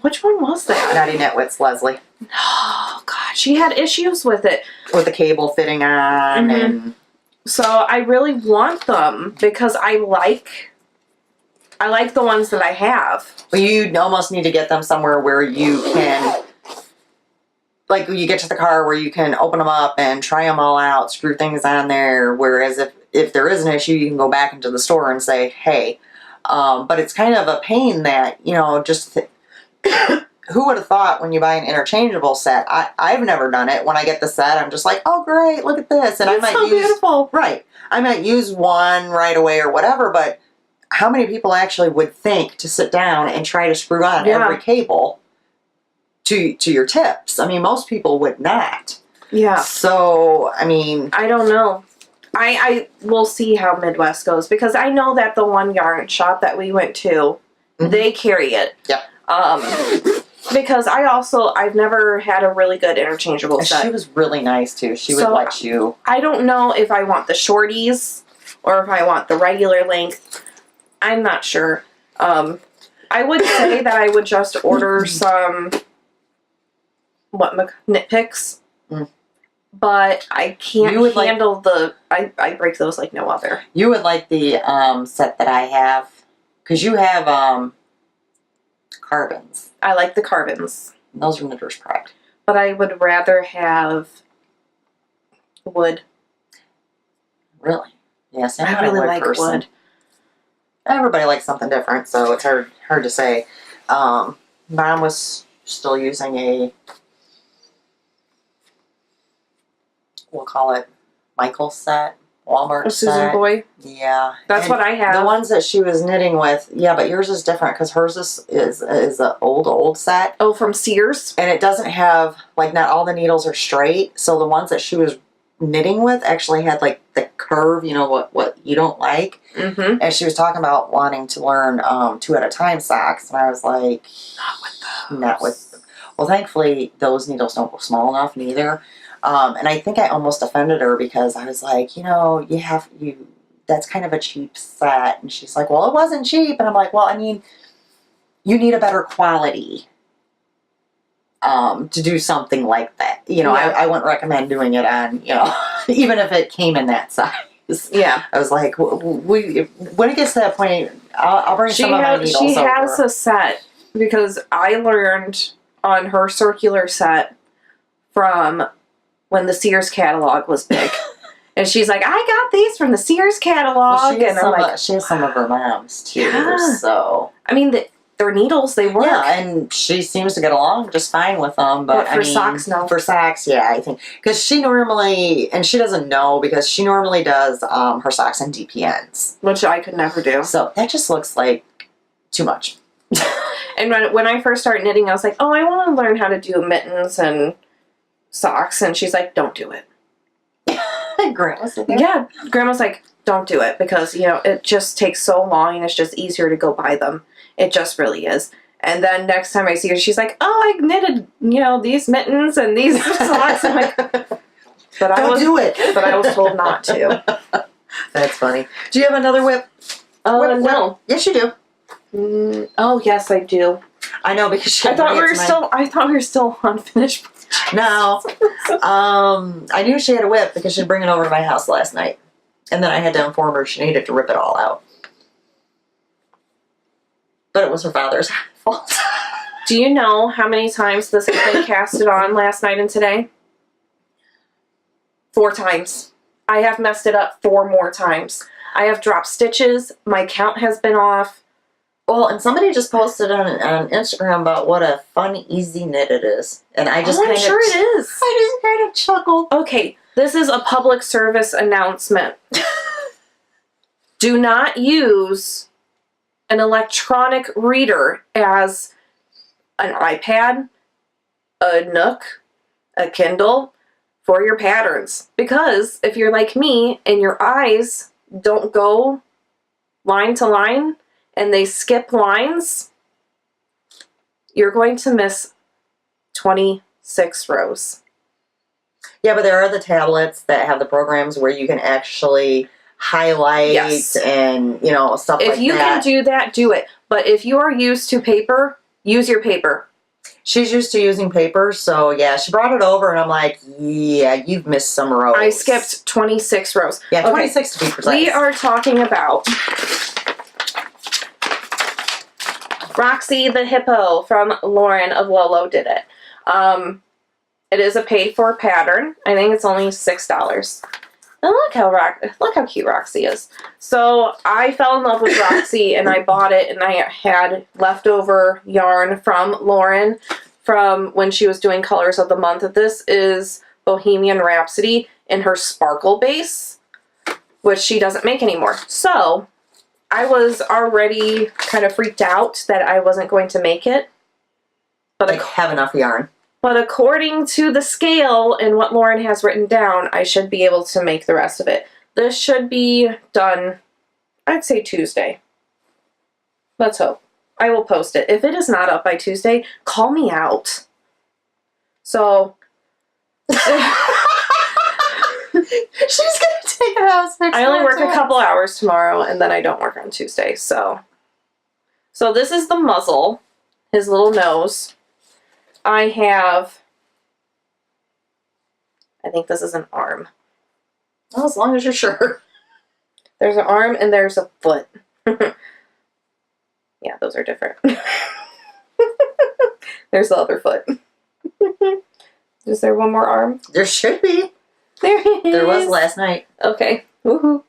Which one was that? Naughty Netwits, Leslie. Oh, God. She had issues with it. With the cable fitting on. And so I really want them because I like the ones that I have. Well, you almost need to get them somewhere where you can... Like, you get to the car where you can open them up and try them all out, screw things on there, whereas if there is an issue, you can go back into the store and say, hey, But it's kind of a pain that, you know, just who would have thought when you buy an interchangeable set? I've never done it. When I get the set, I'm just like, oh great, look at this, and It's I might so use beautiful. right. I might use one right away or whatever, but how many people actually would think to sit down and try to screw on every cable to your tips? I mean, most people would not. Yeah. So, I mean, I don't know. I will see how Midwest goes, because I know that the one yarn shop that we went to, they carry it. Yep. Because I've never had a really good interchangeable set. She was really nice too. She would let you. I don't know if I want the shorties or if I want the regular length. I'm not sure. I would say that I would just order some knit picks. But I can't handle I break those like no other. You would like the set that I have, because you have carbons. I like the carbons. And those are knitter's pride. But I would rather have wood. Really? Yes, I really like wood. Everybody likes something different, so it's hard to say. Mom was still using a, we'll call it McCalls set, Walmart set. Susan Boy? Yeah. That's what I have. The ones that she was knitting with, yeah, but yours is different because hers is an old set. Oh, from Sears? And it doesn't have, like, not all the needles are straight, so the ones that she was knitting with actually had, like, the curve, you know, what you don't like. Mm-hmm. And she was talking about wanting to learn 2 at a time socks, and I was like, not with those. Well, thankfully, those needles don't go small enough neither. And I think I almost offended her because I was like, you know, that's kind of a cheap set. And she's like, well, it wasn't cheap. And I'm like, well, I mean, you need a better quality to do something like that. You know, yeah. I wouldn't recommend doing it on, you know, even if it came in that size. Yeah. I was like, when it gets to that point, I'll bring some of my needles over. She has a set because I learned on her circular set from when the Sears catalog was big. And she's like, I got these from the Sears catalog. Well, she has some of her mom's too. Yeah. So I mean, they're needles, they work. Yeah, and she seems to get along just fine with them. But for socks, no. For socks, yeah, I think. Because she normally, and she doesn't know, because she normally does her socks in DPNs. Which I could never do. So that just looks like too much. And when I first started knitting, I was like, oh, I want to learn how to do mittens and socks. And she's like, don't do it. Grandma's like, yeah, Grandma's like, don't do it, because, you know, it just takes so long and it's just easier to go buy them. It just really is. And then next time I see her, she's like, oh, I knitted, you know, these mittens and these socks. I'm like, don't do it. But I was told not to. That's funny. Do you have another whip? No. Yes, you do. Oh, yes, I do. I know, because I thought we were still unfinished. No. I knew she had a whip because she'd bring it over to my house last night. And then I had to inform her she needed to rip it all out. But it was her father's fault. Do you know how many times this has been casted on last night and today? 4 times. I have messed it up 4 more times. I have dropped stitches. My count has been off. Well, and somebody just posted on Instagram about what a fun, easy knit it is. And I just I'm sure it is. I just kind of chuckled. Okay, this is a public service announcement. Do not use an electronic reader as an iPad, a Nook, a Kindle for your patterns. Because if you're like me and your eyes don't go line to line, and they skip lines, you're going to miss 26 rows. Yeah, but there are the tablets that have the programs where you can actually highlight and, you know, stuff like that. If you can do that, do it. But if you are used to paper, use your paper. She's used to using paper, so yeah, she brought it over and I'm like, yeah, you've missed some rows. I skipped 26 rows. Yeah, 26 to be precise. We are talking about Roxy the Hippo from Lauren of lolodidit. It is a paid-for pattern. I think it's only $6. And look how cute Roxy is. So I fell in love with Roxy, and I bought it, and I had leftover yarn from Lauren from when she was doing Colors of the Month. This is Bohemian Rhapsody in her sparkle base, which she doesn't make anymore. So I was already kind of freaked out that I wasn't going to make it. But Like, have enough yarn. But according to the scale and what Lauren has written down, I should be able to make the rest of it. This should be done, I'd say Tuesday. Let's hope. I will post it. If it is not up by Tuesday, call me out. So... She's going to take it out 6 I only work times. a couple hours tomorrow, and then I don't work on Tuesday, so... So this is the muzzle, his little nose. I think this is an arm. Well, as long as you're sure. There's an arm and there's a foot. Yeah, those are different. There's the other foot. Is there one more arm? There should be. There it is. There was last night. Okay. Woohoo.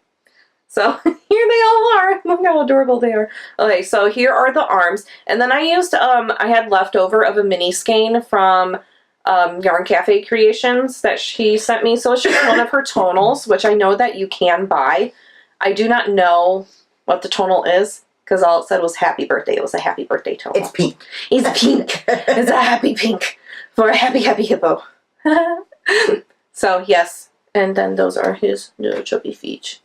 So here they all are. Look how adorable they are. Okay, so here are the arms. And then I used, I had leftover of a mini skein from Yarn Cafe Creations that she sent me. So it's just one of her tonals, which I know that you can buy. I do not know what the tonal is, because all it said was happy birthday. It was a happy birthday tonal. It's pink. It's pink. It's a happy pink for a happy, happy hippo. So, yes. And then those are his little chubby feet.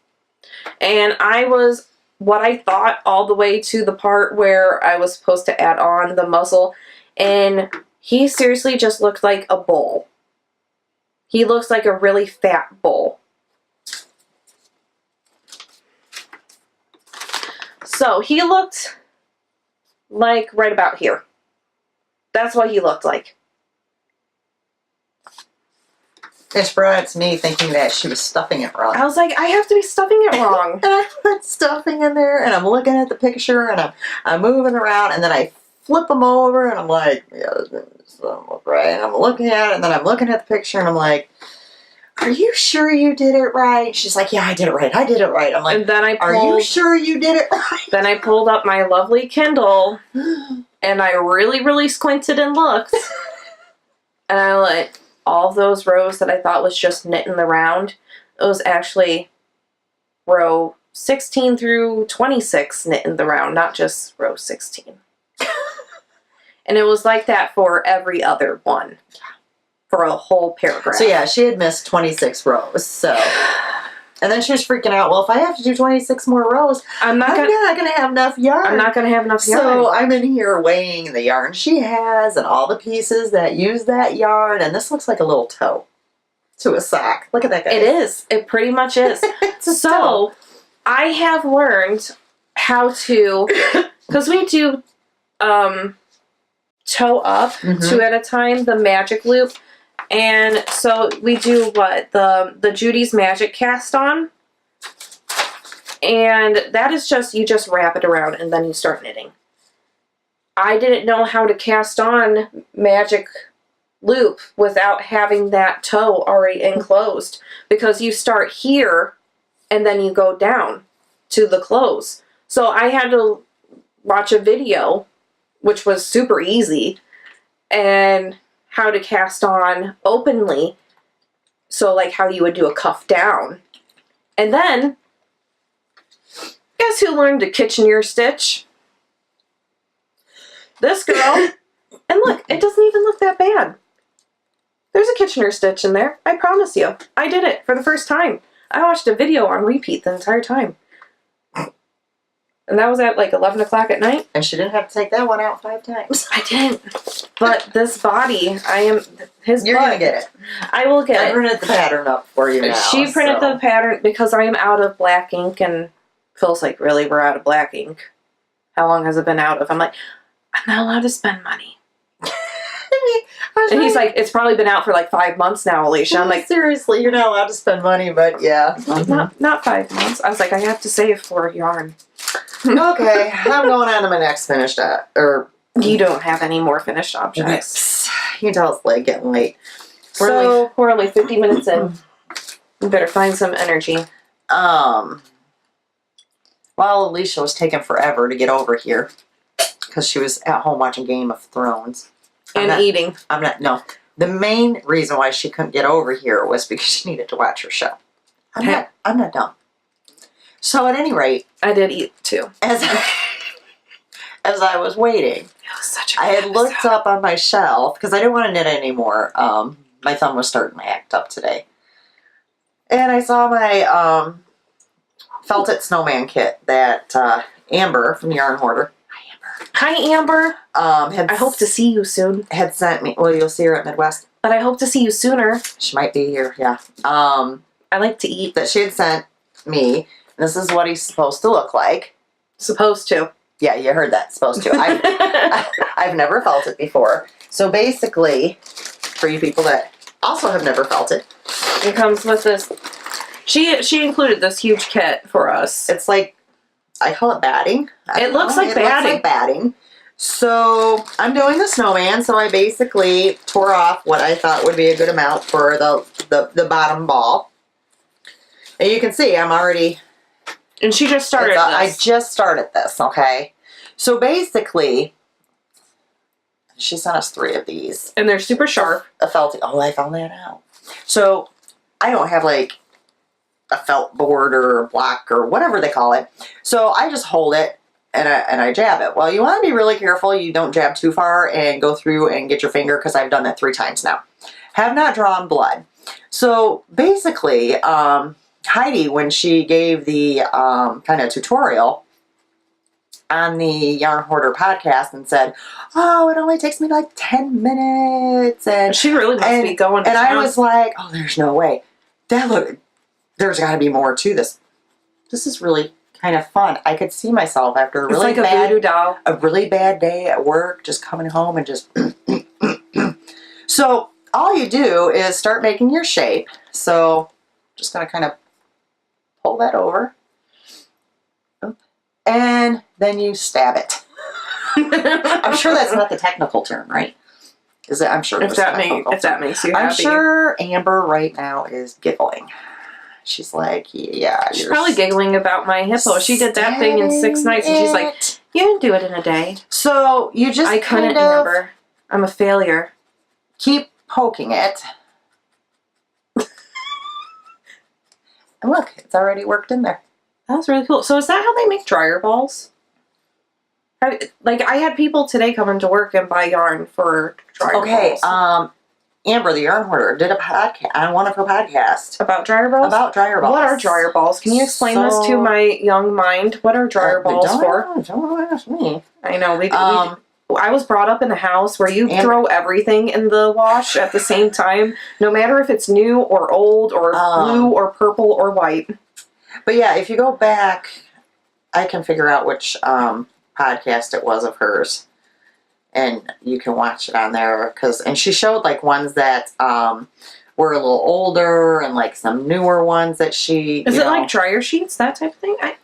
And I was what I thought all the way to the part where I was supposed to add on the muzzle. And he seriously just looked like a bull. He looks like a really fat bull. So he looked like right about here. That's what he looked like. It's brought it to me thinking that she was stuffing it wrong. I was like, I have to be stuffing it wrong. And I put stuffing in there, and I'm looking at the picture, and I'm moving around, and then I flip them over, and I'm like, yeah, this doesn't look right. And I'm looking at it, and then I'm looking at the picture, and I'm like, are you sure you did it right? She's like, yeah, I did it right. I did it right. I'm like, And then are you sure you did it right? Then I pulled up my lovely Kindle, and I really, really squinted and looked. And I like, all those rows that I thought was just knitting the round, it was actually row 16 through 26 knitting the round, not just row 16. And it was like that for every other one. For a whole paragraph. So yeah, she had missed 26 rows, so... And then she was freaking out, well, if I have to do 26 more rows, I'm not going to have enough yarn. I'm not going to have enough yarn. So I'm in here weighing the yarn she has and all the pieces that use that yarn, and this looks like a little toe to a sock. Look at that guy. It is. It pretty much is. So I have learned how to, because we do toe up 2 at a time, the magic loop. And so we do what? The Judy's Magic cast on. And that is just, you just wrap it around and then you start knitting. I didn't know how to cast on magic loop without having that toe already enclosed. Because you start here and then you go down to the close. So I had to watch a video, which was super easy, and how to cast on openly, so like how you would do a cuff down. And then, guess who learned to Kitchener stitch? This girl. And look, it doesn't even look that bad. There's a Kitchener stitch in there, I promise you. I did it for the first time. I watched a video on repeat the entire time. And that was at like 11 o'clock at night. And she didn't have to take that one out 5 times. I didn't. But this body, You're going to get it. I will get it. I printed the pattern up for you now. She printed the pattern because I am out of black ink, and Phil's like, really, we're out of black ink? How long has it been out of? I'm like, I'm not allowed to spend money. And he's like, it's probably been out for like 5 months now, Alisha. I'm like, seriously, you're not allowed to spend money, but yeah. Not 5 months. I was like, I have to save for yarn. Okay, I'm going on to my next finished You don't have any more finished objects. You can tell it's getting late. We're only 50 minutes in. You better find some energy. While Alisha was taking forever to get over here, because she was at home watching Game of Thrones. Eating. No. The main reason why she couldn't get over here was because she needed to watch her show. I'm not dumb. So at any rate, I did eat too. As I was waiting, It was such a I had looked up on my shelf because I didn't want to knit anymore. My thumb was starting to act up today. And I saw my Felt It Snowman kit that Amber from Yarn Hoarder. Hi, Amber. I hope to see you soon. Had sent me. Well, you'll see her at Midwest. But I hope to see you sooner. She might be here, yeah. I like to eat. That she had sent me. This is what he's supposed to look like. Supposed to. Yeah, you heard that. Supposed to. I've never felt it before. So basically, for you people that also have never felt it, it comes with this. She included this huge kit for us. It's like, I call it batting. It looks like batting. So I'm doing the snowman. So I basically tore off what I thought would be a good amount for the bottom ball. And you can see I'm already. And she just started this. I just started this, okay? So basically, she sent us 3 of these. And they're super sharp. A felt. Oh, I found that out. So I don't have like a felt board or block or whatever they call it. So I just hold it and I jab it. Well, you want to be really careful you don't jab too far and go through and get your finger, because I've done that 3 times now. Have not drawn blood. So basically, Heidi, when she gave the kind of tutorial on the Yarn Hoarder podcast and said, oh, it only takes me like 10 minutes. And she really must be going to And town. I was like, oh, there's no way. There's got to be more to this. This is really kind of fun. I could see myself after a really bad day at work, just coming home and just... So all you do is start making your shape. So just going to kind of pull that over. And then you stab it. I'm sure that's not the technical term, right? Is it? I'm sure if that makes you happy. I'm sure Amber right now is giggling. She's like, yeah. She's probably giggling about my hippo. She did that thing in 6 nights, and she's like, you didn't do it in a day. So you just I couldn't, Amber. I'm a failure. Keep poking it. And look, it's already worked in there. That's really cool. So is that how they make dryer balls? Like, I had people today come into work and buy yarn for dryer balls. Amber, the Yarn Hoarder, did a podcast on one of her podcasts. About dryer balls? About dryer balls. What are dryer balls? Can you explain this to my young mind? What are dryer balls for? Don't ask me. I know. I was brought up in a house where you throw everything in the wash at the same time, no matter if it's new or old or blue or purple or white. But yeah, if you go back, I can figure out which podcast it was of hers, and you can watch it on there. And she showed like ones that were a little older and like some newer ones that she. Is it like dryer sheets, that type of thing? I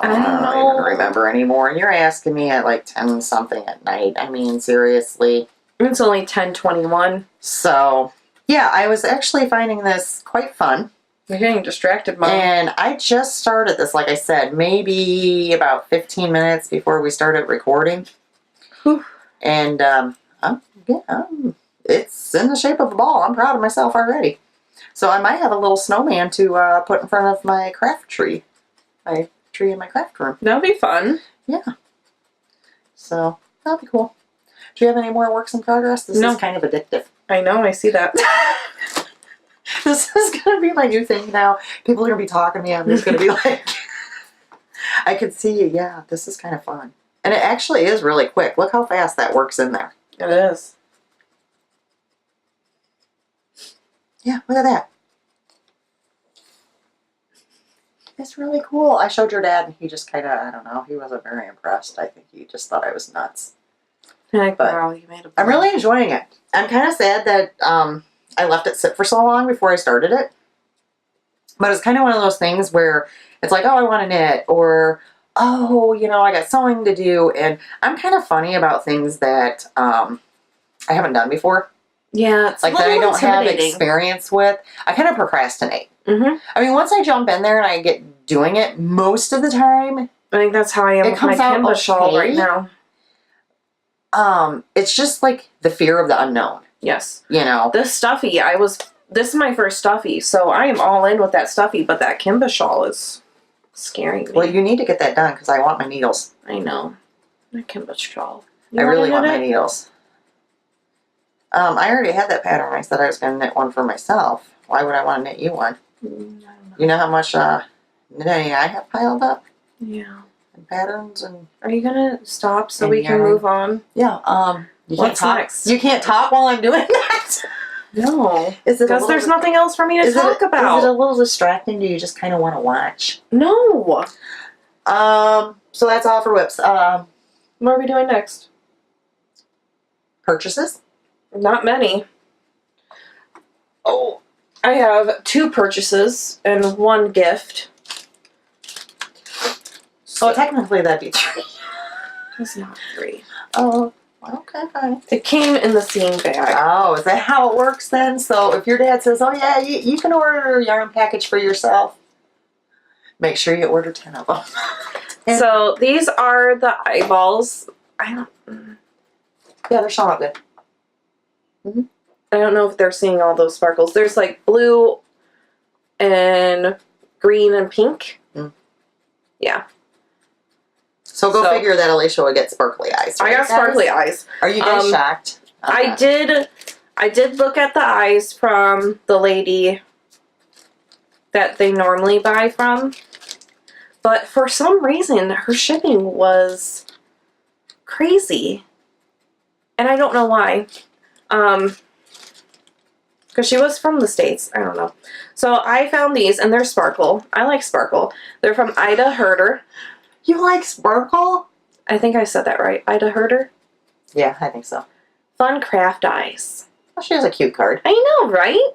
don't even remember anymore. And you're asking me at like 10 something at night. I mean, seriously. It's only 10:21. So yeah, I was actually finding this quite fun. You're getting distracted, Mom. And I just started this, like I said, maybe about 15 minutes before we started recording. Whew. And it's in the shape of a ball. I'm proud of myself already. So I might have a little snowman to put in front of my craft tree. My tree in my craft room. That'll be fun. Yeah. So that'll be cool. Do you have any more works in progress? This is kind of addictive. I know, I see that. This is going to be my new thing now. People are going to be talking to me. I'm just going to be like, I can see you. Yeah, this is kind of fun. And it actually is really quick. Look how fast that works in there. It is. Yeah, look at that. It's really cool. I showed your dad and he just kind of, I don't know, he wasn't very impressed. I think he just thought I was nuts. But wow, you made a I'm really enjoying it. I'm kind of sad that I left it sit for so long before I started it. But it's kind of one of those things where it's like, oh, I want to knit, or, oh, you know, I got sewing to do. And I'm kind of funny about things that I haven't done before. Yeah, it's like a that I little don't have intimidating. experience with. I kind of procrastinate. Mm-hmm. I mean, once I jump in there and I get doing it, most of the time, I think that's how I am it with my comes out Kimba shawl okay. right now. It's just like the fear of the unknown. Yes. You know? This stuffy, this is my first stuffy, so I am all in with that stuffy, but that Kimba shawl is scaring me. Well, you need to get that done because I want my needles. I know. My Kimba shawl. I really want my needles. I already had that pattern. I said I was going to knit one for myself. Why would I want to knit you one? I don't know. You know how much knitting I have piled up? Yeah. And patterns and... Are you gonna stop so we can yarn. move on? Yeah, you can't What's talk. next? You can't talk while I'm doing that? No. Is it Because there's nothing else for me to talk about. Is it a little distracting? Do you just kind of want to watch? No. So that's all for whips. What are we doing next? Purchases? Not many. Oh, I have 2 purchases and 1 gift. So technically that'd be 3. It's not 3. Oh, okay, fine. It came in the same bag. Oh, is that how it works then? So if your dad says, oh yeah, you can order a yarn package for yourself, make sure you order 10 of them. So these are the eyeballs. Yeah, they're showing up good. Mm-hmm. I don't know if they're seeing all those sparkles. There's like blue and green and pink. Mm. Yeah. So go figure that Alisha would get sparkly eyes. Right, I got sparkly eyes. Are you guys shocked? I did look at the eyes from the lady that they normally buy from, but for some reason her shipping was crazy, and I don't know why. Because she was from the States. I don't know. So I found these, and they're sparkle. I like sparkle. They're from Ida Herder. You like sparkle? I think I said that right. Ida Herder? Yeah, I think so. Fun craft eyes. Well, she has a cute card. I know, right?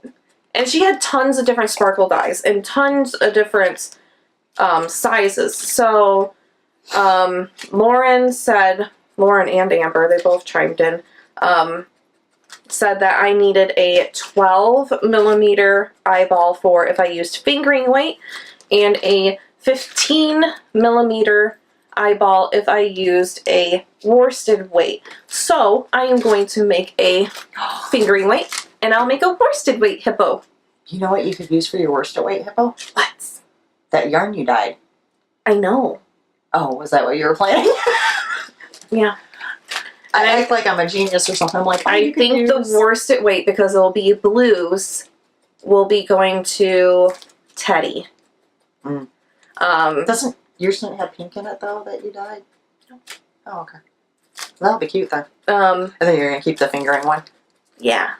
And she had tons of different sparkle dyes and tons of different sizes. So Lauren and Amber, they both chimed in, said that I needed a 12 millimeter eyeball for if I used fingering weight, and a 15 millimeter eyeball if I used a worsted weight. So I am going to make a fingering weight, and I'll make a worsted weight hippo. You know what you could use for your worsted weight hippo? What? That yarn you dyed. I know. Oh, was that what you were planning? Yeah. I act like I'm a genius or something. I'm like, I think the worsted weight, because it'll be blues, will be going to Teddy. Mm. Doesn't yours didn't have pink in it though that you dyed? No. Oh, okay. That'll be cute then. And then you're gonna keep the fingering one. Yeah,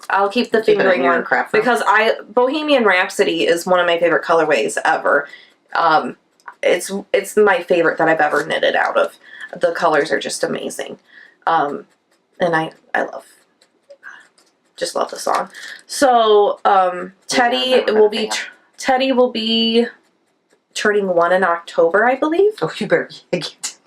I'll keep the fingering one because Bohemian Rhapsody is one of my favorite colorways ever. It's my favorite that I've ever knitted out of. The colors are just amazing. And I just love the song. So, Teddy will be turning 1 in October, I believe. Oh, you better get.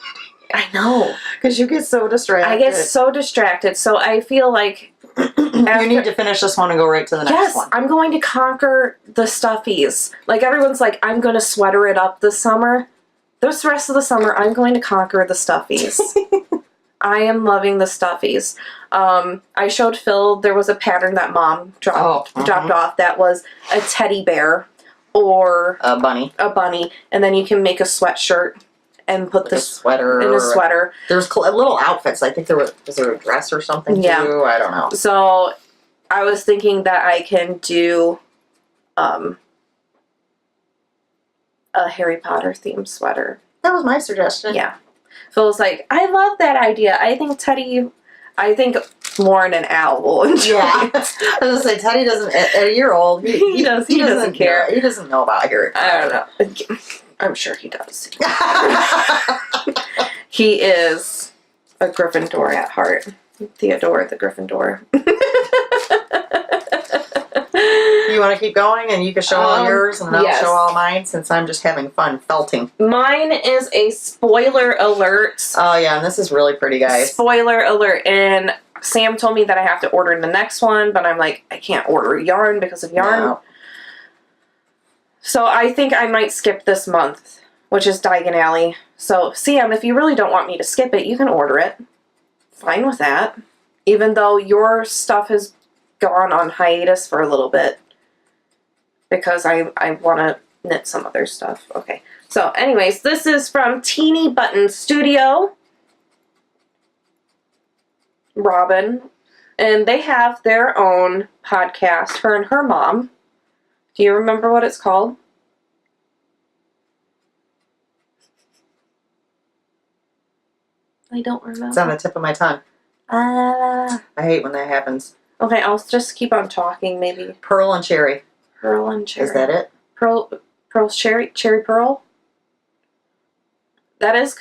I know. Because you get so distracted. I get so distracted, so I feel like you need to finish this one and go right to the next one. Yes, I'm going to conquer the stuffies. Like, everyone's like, I'm going to sweater it up this summer. This rest of the summer, I'm going to conquer the stuffies. I am loving the stuffies. I showed Phil, there was a pattern that Mom dropped off that was a teddy bear or a bunny, and then you can make a sweatshirt and put like this sweater in a sweater. There's little outfits. I think was there a dress or something too? I don't know. So I was thinking that I can do a Harry Potter themed sweater. That was my suggestion. Yeah. Phil was like, I love that idea. I think Lauren and Al will enjoy it. I was going to say, Teddy doesn't, at a year old, he doesn't care. He doesn't know about Harry Potter. I don't know. I'm sure he does. He is a Gryffindor at heart. Theodore the Gryffindor. You want to keep going and you can show all yours and I'll show all mine since I'm just having fun felting. Mine is a spoiler alert. Oh yeah, and this is really pretty, guys. Spoiler alert. And Sam told me that I have to order the next one, but I'm like, I can't order yarn because of yarn. No. So I think I might skip this month, which is Diagon Alley. So, Sam, if you really don't want me to skip it, you can order it. Fine with that. Even though your stuff has gone on hiatus for a little bit. Because I want to knit some other stuff. Okay. So, anyways, this is from Teeny Button Studio. Robin. And they have their own podcast, her and her mom. Do you remember what it's called? I don't remember. It's on the tip of my tongue. I hate when that happens. Okay, I'll just keep on talking, maybe. Pearl and cherry. Pearl and cherry. Is that it? Pearl cherry pearl? That is,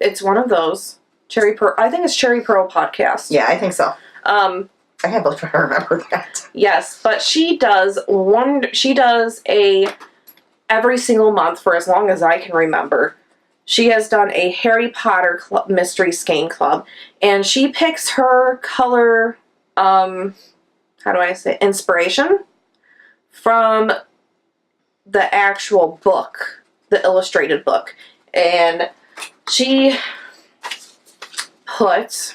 it's one of those. Cherry Pearl, I think it's Cherry Pearl podcast. Yeah, I think so. I have to try to remember that. Yes, but she does every single month for as long as I can remember. She has done a Harry Potter mystery skein club, and she picks her color, inspiration from the actual book, the illustrated book. And she puts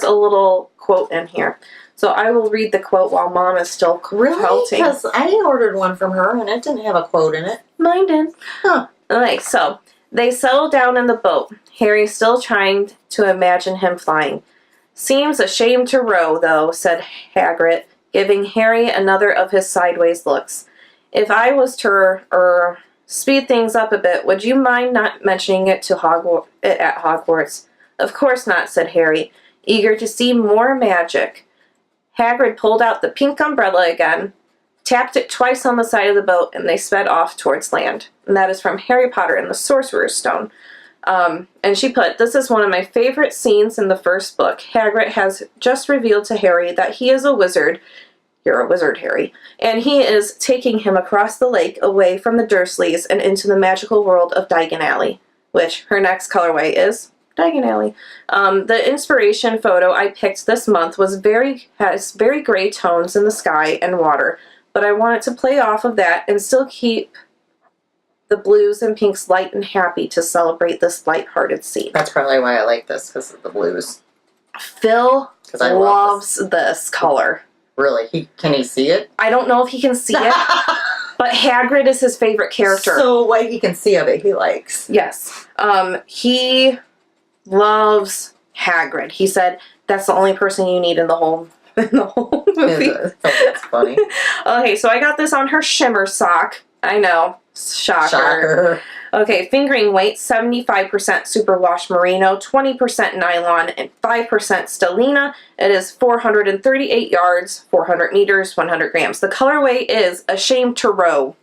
a little quote in here. So I will read the quote while Mom is still quilting. Because I ordered one from her and it didn't have a quote in it. Mine did. Huh. Okay, so they settle down in the boat. Harry still trying to imagine him flying. Seems ashamed to row, though, said Hagrid, giving Harry another of his sideways looks. If I was to speed things up a bit, would you mind not mentioning it at Hogwarts? Of course not, said Harry, eager to see more magic. Hagrid pulled out the pink umbrella again, tapped it twice on the side of the boat, and they sped off towards land. And that is from Harry Potter and the Sorcerer's Stone. And she put, this is one of my favorite scenes in the first book. Hagrid has just revealed to Harry that he is a wizard. You're a wizard, Harry. And he is taking him across the lake away from the Dursleys and into the magical world of Diagon Alley, which her next colorway is Diagon Alley. The inspiration photo I picked this month has very gray tones in the sky and water, but I wanted to play off of that and still keep the blues and pinks light and happy to celebrate this light-hearted scene. That's probably why I like this, because of the blues. Phil loves this color. Really? Can he see it? I don't know if he can see it, but Hagrid is his favorite character. So what he can see of it, he likes. Yes. He loves Hagrid. He said that's the only person you need in the whole movie. That's funny. Okay, so I got this on her shimmer sock. I know. Shocker. Okay, fingering weight, 75% superwash merino, 20% nylon, and 5% stellina. It is 438 yards, 400 meters, 100 grams. The colorway is Ashamed to Row.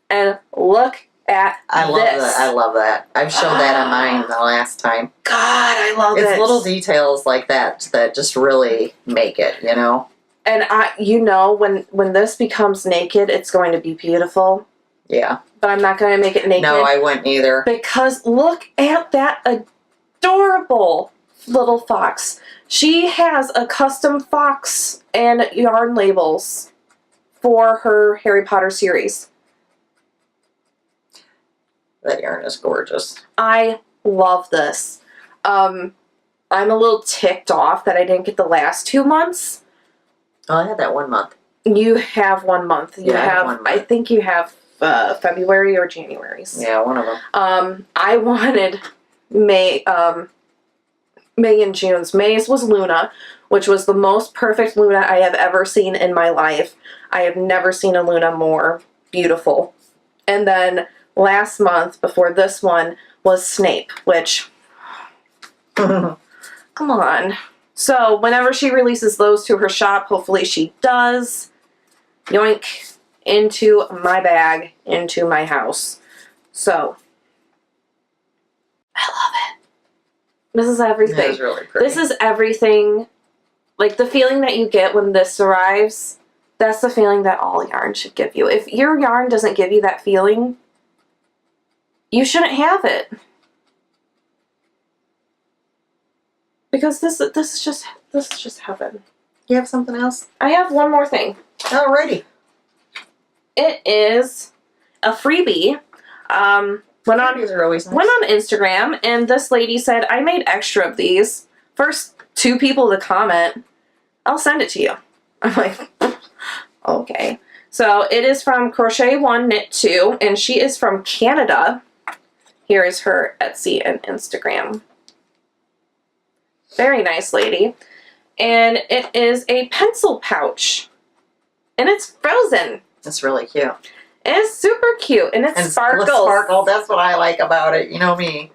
And look at this. I love that. I've showed that on mine the last time. God, I love it. It's little details like that that just really make it, you know? And when this becomes naked, it's going to be beautiful. Yeah. But I'm not going to make it naked. No, I wouldn't either. Because look at that adorable little fox. She has a custom fox and yarn labels for her Harry Potter series. That yarn is gorgeous. I love this. I'm a little ticked off that I didn't get the last 2 months. Oh, I had that 1 month. You have 1 month. I have 1 month. I think you have February or January's. Yeah, one of them. I wanted May and June's. May's was Luna, which was the most perfect Luna I have ever seen in my life. I have never seen a Luna more beautiful. And then last month, before this one, was Snape, which, come on. So whenever she releases those to her shop, hopefully she does, yoink, into my bag, into my house. So, I love it. This is everything. It is really pretty. This is everything. Like, the feeling that you get when this arrives, that's the feeling that all yarn should give you. If your yarn doesn't give you that feeling, you shouldn't have it. because this is just heaven. You have something else? I have one more thing. Alrighty. It is a freebie. Freebies are always nice. Went on Instagram, and this lady said, I made extra of these. First 2 people to comment, I'll send it to you. I'm like, okay. So it is from Crochet 1 Knit 2, and she is from Canada. Here is her Etsy and Instagram. Very nice lady. And it is a pencil pouch. And it's frozen. It's really cute. And it's super cute. And it sparkles. Sparkle, that's what I like about it. You know me.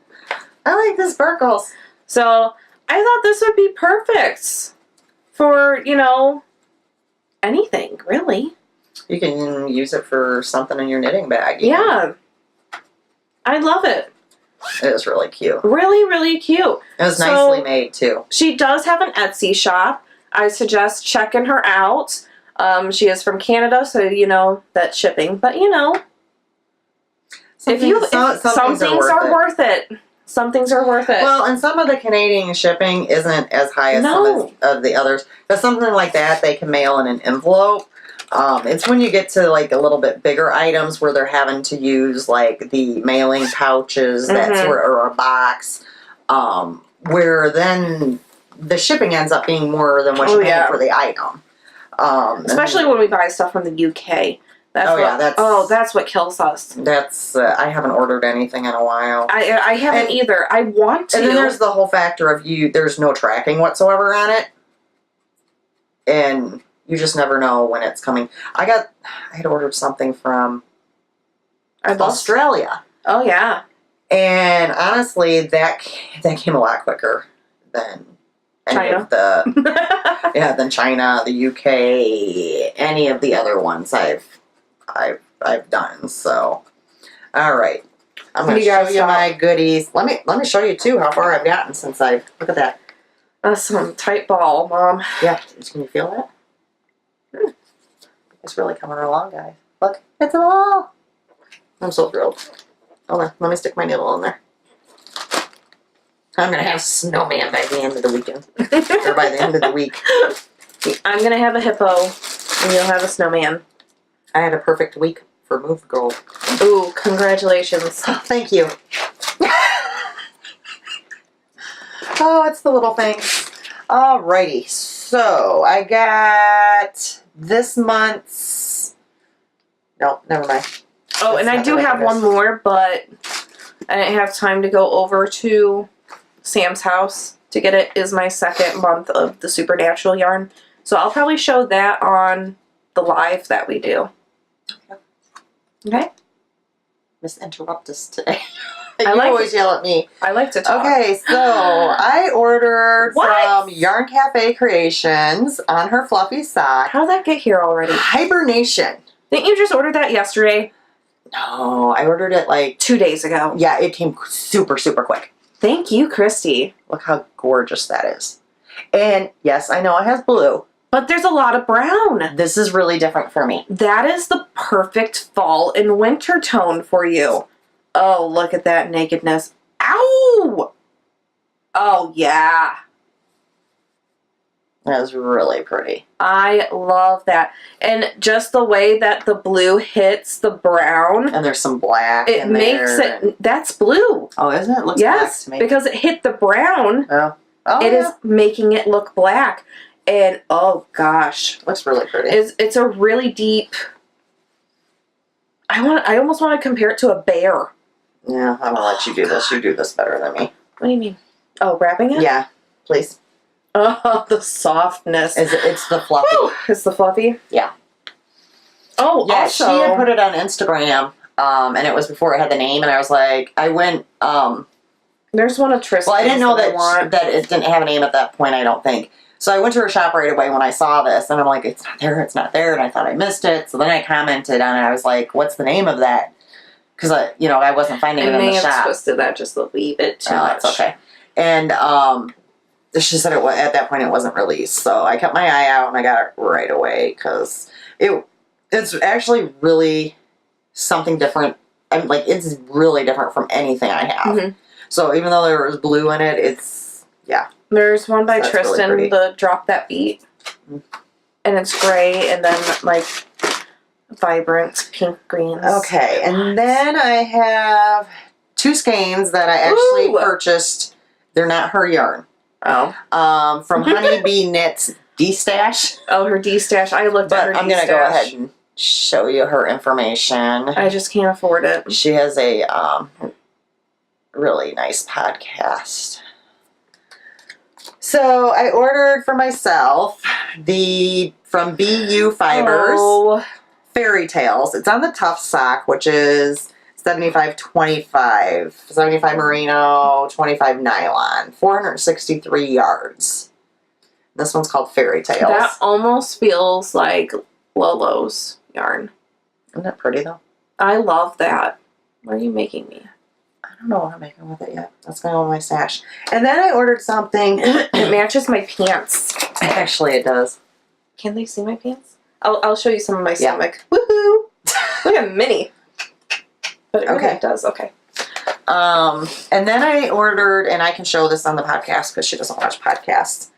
I like the sparkles. So I thought this would be perfect for, you know, anything, really. You can use it for something in your knitting bag. Yeah. I love it. It is really cute. Really, really cute. It was nicely made, too. She does have an Etsy shop. I suggest checking her out. She is from Canada, so you know that's shipping. But, you know, some things are worth it. Some things are worth it. Well, and some of the Canadian shipping isn't as high as some of the others. But something like that, they can mail in an envelope. It's when you get to like a little bit bigger items where they're having to use like the mailing pouches, that's where, or a box, where then the shipping ends up being more than what you pay for the item. Especially when we buy stuff from the UK. That's what kills us. That's I haven't ordered anything in a while. I haven't either. I want to. And then there's the whole factor of there's no tracking whatsoever on it. And you just never know when it's coming. I had ordered something from Australia. Oh, yeah. And honestly, that came a lot quicker than China. Than China, the UK, any of the other ones I've done. So, all right. I'm going to show you my goodies. Let me show you too how far I've gotten since look at that. That's some tight ball, Mom. Yeah, can you feel that? It's really coming along, guys. Look, it's a ball. I'm so thrilled. Hold on, let me stick my needle in there. I'm going to have a snowman by the end of the weekend. Or by the end of the week. I'm going to have a hippo, and you'll have a snowman. I had a perfect week for Move Girl. Ooh, congratulations. Oh, thank you. Oh, it's the little things. Alrighty, so I got this month's... No, never mind. Oh, and I do have one more, but I didn't have time to go over to Sam's house to get it. Is my second month of the Supernatural yarn. So I'll probably show that on the live that we do. Okay? Miss Interrupt us today. You always yell at me. I like to talk. Okay, so I ordered from Yarn Cafe Creations on her fluffy sock. How'd that get here already? Hibernation. Didn't you just order that yesterday? No, I ordered it like 2 days ago. Yeah, it came super, super quick. Thank you, Christy. Look how gorgeous that is. And yes, I know it has blue. But there's a lot of brown. This is really different for me. That is the perfect fall and winter tone for you. Oh, look at that nakedness. Ow! Oh, yeah. That is really pretty. I love that. And just the way that the blue hits the brown. And there's some black in there. It makes it... That's blue. Oh, isn't it? It looks black to me. Because it hit the brown. Oh. It is making it look black. And, oh, gosh. Looks really pretty. It's a really deep... I almost want to compare it to a bear. Yeah, I'm going to let you do this. You do this better than me. What do you mean? Oh, wrapping it? Yeah, please. Oh, the softness. It's the fluffy. Whew, it's the fluffy? Yeah. Oh, yeah, also... she had put it on Instagram, and it was before it had the name, and I was like, I went... There's one of Trysten's. Well, I didn't know that it didn't have a name at that point, I don't think. So I went to her shop right away when I saw this, and I'm like, it's not there, and I thought I missed it. So then I commented on it, I was like, what's the name of that? Because, I wasn't finding it in the shop. I may have twisted that just a wee bit too much. That's okay. And she said at that point it wasn't released. So I kept my eye out, and I got it right away, because it's actually really something different. it's really different from anything I have. Mm-hmm. So even though there was blue in it, it's There's one by So that's really Trysten, pretty. the Drop That Beat. Mm. And it's gray and then like vibrant pink greens. Okay, and then I have 2 skeins that I actually Ooh. purchased. They're not her yarn. Oh. From Honeybee Knits D-Stash. Oh, her D-Stash. I looked at her But I'm D-Stash. going to go ahead and show you her information. I just can't afford it. She has a really nice podcast. So I ordered for myself from BU Fibers Fairy Tales. It's on the Tough Sock, which is 75-25. 75 merino, 25 nylon. 463 yards. This one's called Fairy Tales. That almost feels like Lolo's yarn. Isn't that pretty though? I love that. What are you making me? I don't know what I'm making with it yet. That's going to go in my stash. And then I ordered something. It matches my pants. Actually, it does. Can they see my pants? I'll show you some of my Yeah. stomach. Woohoo! Look at Minnie. But it really does. Okay. And then I ordered, and I can show this on the podcast because she doesn't watch podcasts,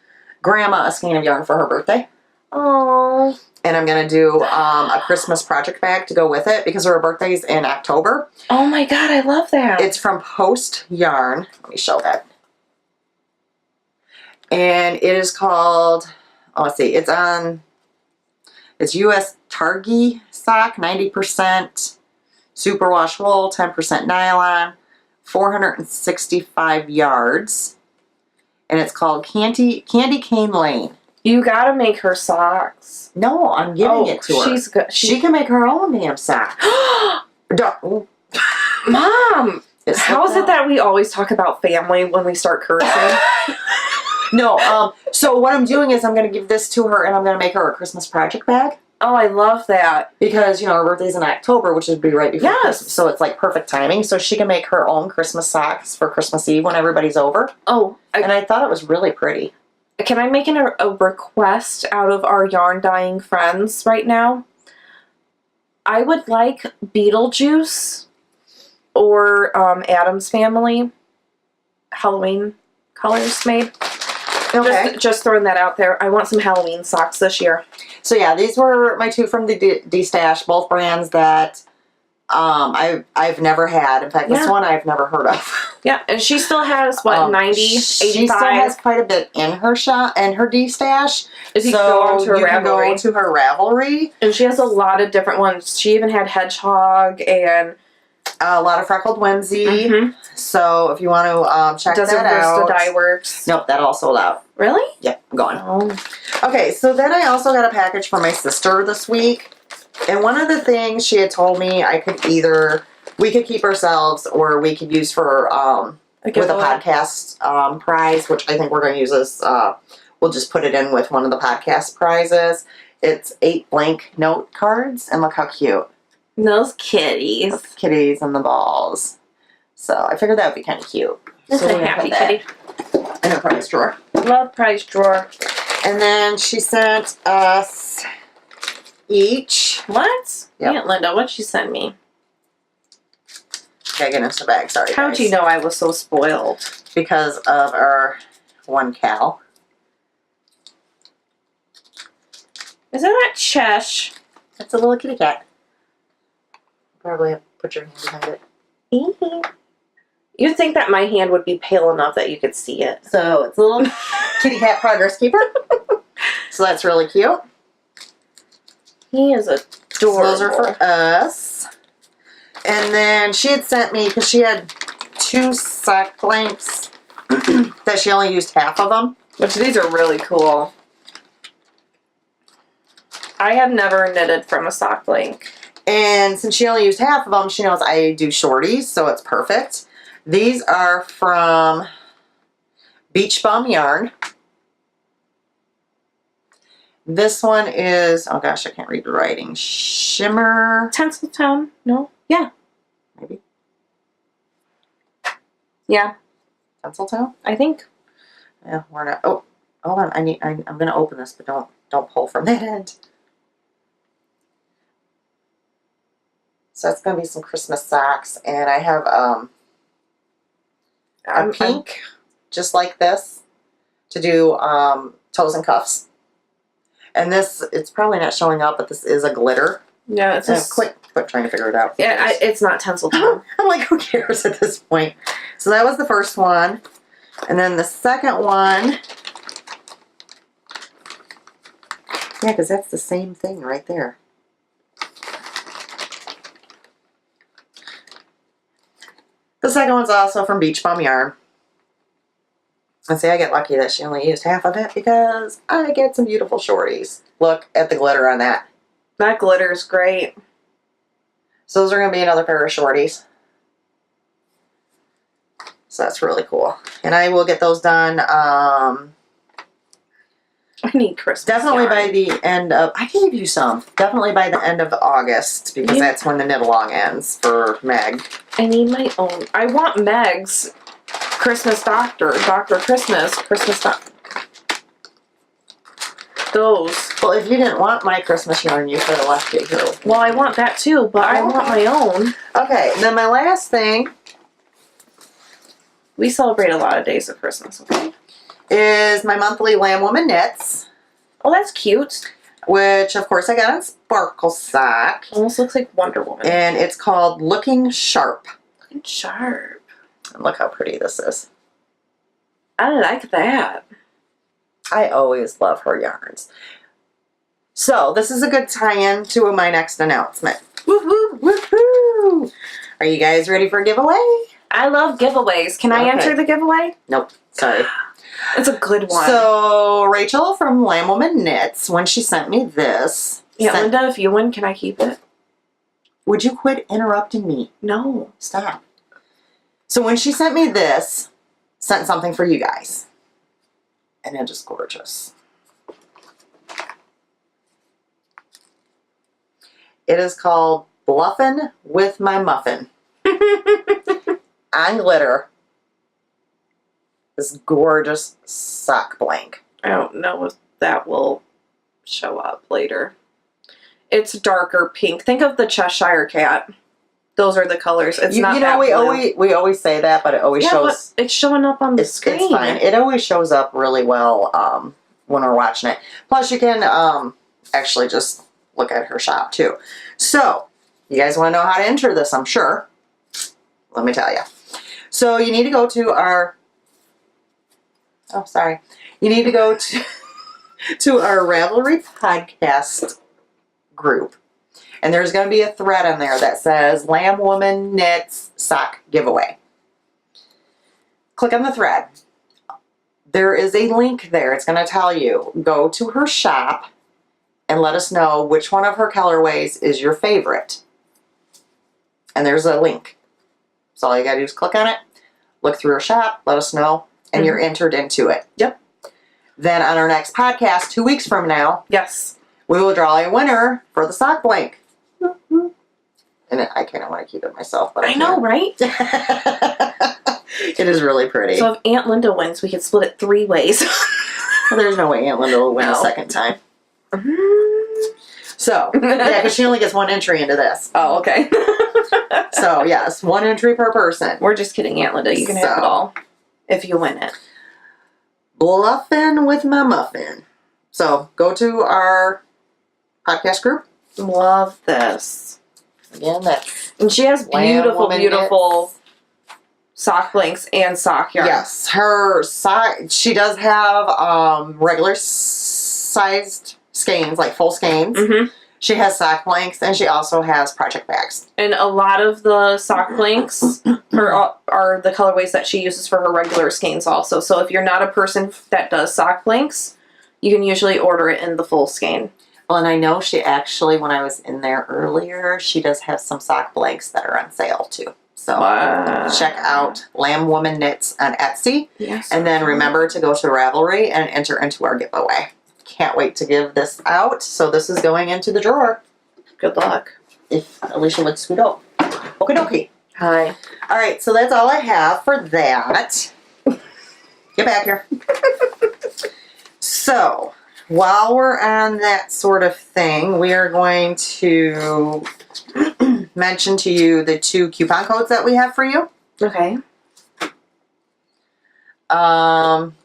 Grandma a skein of yarn for her birthday. Oh. And I'm going to do a Christmas project bag to go with it because her birthday's in October. Oh my god, I love that. It's from Post Yarn. Let me show that. And it is called, let's see, it's US Targi sock, 90% superwash wool, 10% nylon, 465 yards. And it's called Candy Cane Lane. You gotta make her socks. No, I'm giving it to her. She's good. She can make her own damn sock. Mom! How is it that we always talk about family when we start cursing? No, so what I'm doing is I'm going to give this to her and I'm going to make her a Christmas project bag. Oh, I love that. Because, her birthday's in October, which would be right before Yes. Christmas. So it's like perfect timing. So she can make her own Christmas socks for Christmas Eve when everybody's over. Oh. And I thought it was really pretty. Can I make a request out of our yarn dyeing friends right now? I would like Beetlejuice or Addams Family Halloween colors made. Okay. Just throwing that out there. I want some Halloween socks this year. So yeah, these were my 2 from the D-Stash, both brands that I've never had. In fact, this one I've never heard of. Yeah, and she still has, what, 90, 85? She still has quite a bit in her shop and her D-Stash. If you go onto her you can go Ravelry. to her Ravelry. And she has a lot of different ones. She even had Hedgehog and a lot of Freckled Whimsy. Mm-hmm. So if you want to check Does that out. Does Dye Works? Nope, that all sold out. Really? Yep, I'm going. Oh. Okay, so then I also got a package for my sister this week. And one of the things she had told me we could keep ourselves or we could use for with a podcast prize, which I think we're going to use as, we'll just put it in with one of the podcast prizes. It's 8 blank note cards, and look how cute. Those kitties. Those kitties and the balls. So I figured that would be kind of cute. That's so a we're gonna happy put that kitty. in a prize drawer. Love prize drawer. And then she sent us each. What? Yep. Aunt Linda, what'd she send me? Okay, get into the bag. Sorry, How'd guys. you know I was so spoiled? Because of our one cow. Is that not Chesh? It's a little kitty cat. Probably have to put your hand behind it. You'd think that my hand would be pale enough that you could see it. So it's a little kitty cat progress keeper. So that's really cute. He is adorable. So those are for us. And then she had sent me, because she had 2 sock blanks that she only used half of them. Which these are really cool. I have never knitted from a sock blank. And since she only used half of them, she knows I do shorties, so it's perfect. These are from Beach Bum Yarn. This one is, oh gosh, I can't read the writing. Shimmer. Tinseltown? No? Yeah. Maybe. Yeah. Tinseltown? I think. Yeah, we're not. Oh, hold on. I'm going to open this, but don't pull from that end. So that's going to be some Christmas socks. And I have a pink, just like this. to do toes and cuffs. And this, it's probably not showing up, but this is a glitter. Yeah, it's just quit trying to figure it out. Yeah, it's not Tencel down. I'm like, who cares at this point? So that was the first one. And then the second one. Yeah, because that's the same thing right there. The second one's also from Beach Bum Yarn. And see, I get lucky that she only used half of it because I get some beautiful shorties. Look at the glitter on that. That glitter's great. So those are going to be another pair of shorties. So that's really cool. And I will get those done. I need Christmas Definitely yarn. by the end of... I gave you some. Definitely by the end of August. Because that's when the knit-along ends for Meg. I need my own. I want Meg's Christmas Dr. Christmas Doctor. Those. Well, if you didn't want my Christmas yarn, you could have left it here. Well, I want that too, but I want my own. Okay, then my last thing... We celebrate a lot of days of Christmas, okay? Is my monthly Lamb Woman Knits. Oh, that's cute. Which, of course, I got on Sparkle Sock. Almost looks like Wonder Woman. And it's called Looking Sharp. Looking sharp. And look how pretty this is. I like that. I always love her yarns. So, this is a good tie-in to my next announcement. Woohoo! Woohoo! Are you guys ready for a giveaway? I love giveaways. Can I enter the giveaway? Nope. Sorry. It's a good one. So, Rachel from Lamb Woman Knits, when she sent me this... Yeah, Linda, if you win, can I keep it? Would you quit interrupting me? No. Stop. So, when she sent me this, sent something for you guys. And it is gorgeous. It is called Bluffin' with My Muffin. On glitter. This gorgeous sock blank. I don't know if that will show up later. It's darker pink. Think of the Cheshire Cat. Those are the colors. It's not that blue. we always say that, but it always shows. But it's showing up on the screen. It's fine. It always shows up really well when we're watching it. Plus, you can actually just look at her shop too. So, you guys want to know how to enter this? I'm sure. Let me tell you. So you need to go to our. Oh, sorry. You need to go to our Ravelry podcast group. And there's going to be a thread on there that says Lamb Woman Knits Sock Giveaway. Click on the thread. There is a link there. It's going to tell you, go to her shop and let us know which one of her colorways is your favorite. And there's a link. So all you got to do is click on it, look through her shop, let us know, and you're entered into it. Yep. Then on our next podcast, 2 weeks from now, Yes. we will draw a winner for the sock blank. And I kind of want to keep it myself, but I know, right? It is really pretty. So if Aunt Linda wins, we could split it 3 ways. Well, there's no way Aunt Linda will win a second time. So, yeah, because she only gets 1 entry into this. Oh, okay. So, yes, 1 entry per person. We're just kidding, Aunt Linda. You can have it all if you win it. Bluffin' with my muffin. So, go to our podcast group. Love this. Again, that's And she has Lamb beautiful, Woman beautiful sock blanks and sock yarn. yes, her sock. She does have regular sized skeins, like full skeins. Mm-hmm. She has sock blanks, and she also has project bags. And a lot of the sock blanks are the colorways that she uses for her regular skeins also. So if you're not a person that does sock blanks, you can usually order it in the full skein. Well, and I know she actually, when I was in there earlier, she does have some sock blanks that are on sale too. So check out Lamb Woman Knits on Etsy. Yes. And then remember to go to Ravelry and enter into our giveaway. Can't wait to give this out. So this is going into the drawer. Good luck. If Alisha would scoot up. Okie dokie. Hi. All right, so that's all I have for that. Get back here. So, while we're on that sort of thing, we are going to mention to you the 2 coupon codes that we have for you. Okay.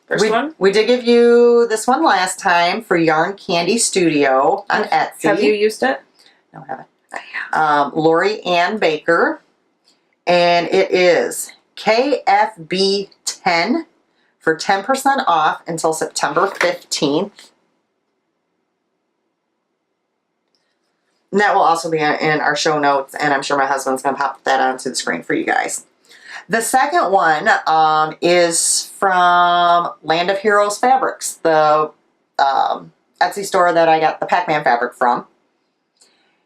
First one? We did give you this one last time for Yarn Candy Studio on Etsy. Have you used it? No, I haven't. I have. Lori Ann Baker. And it is KFB10 for 10% off until September 15th. And that will also be in our show notes, and I'm sure my husband's going to pop that onto the screen for you guys. The second one is from LandOfHeroesFabrics, the Etsy store that I got the Pacman fabric from.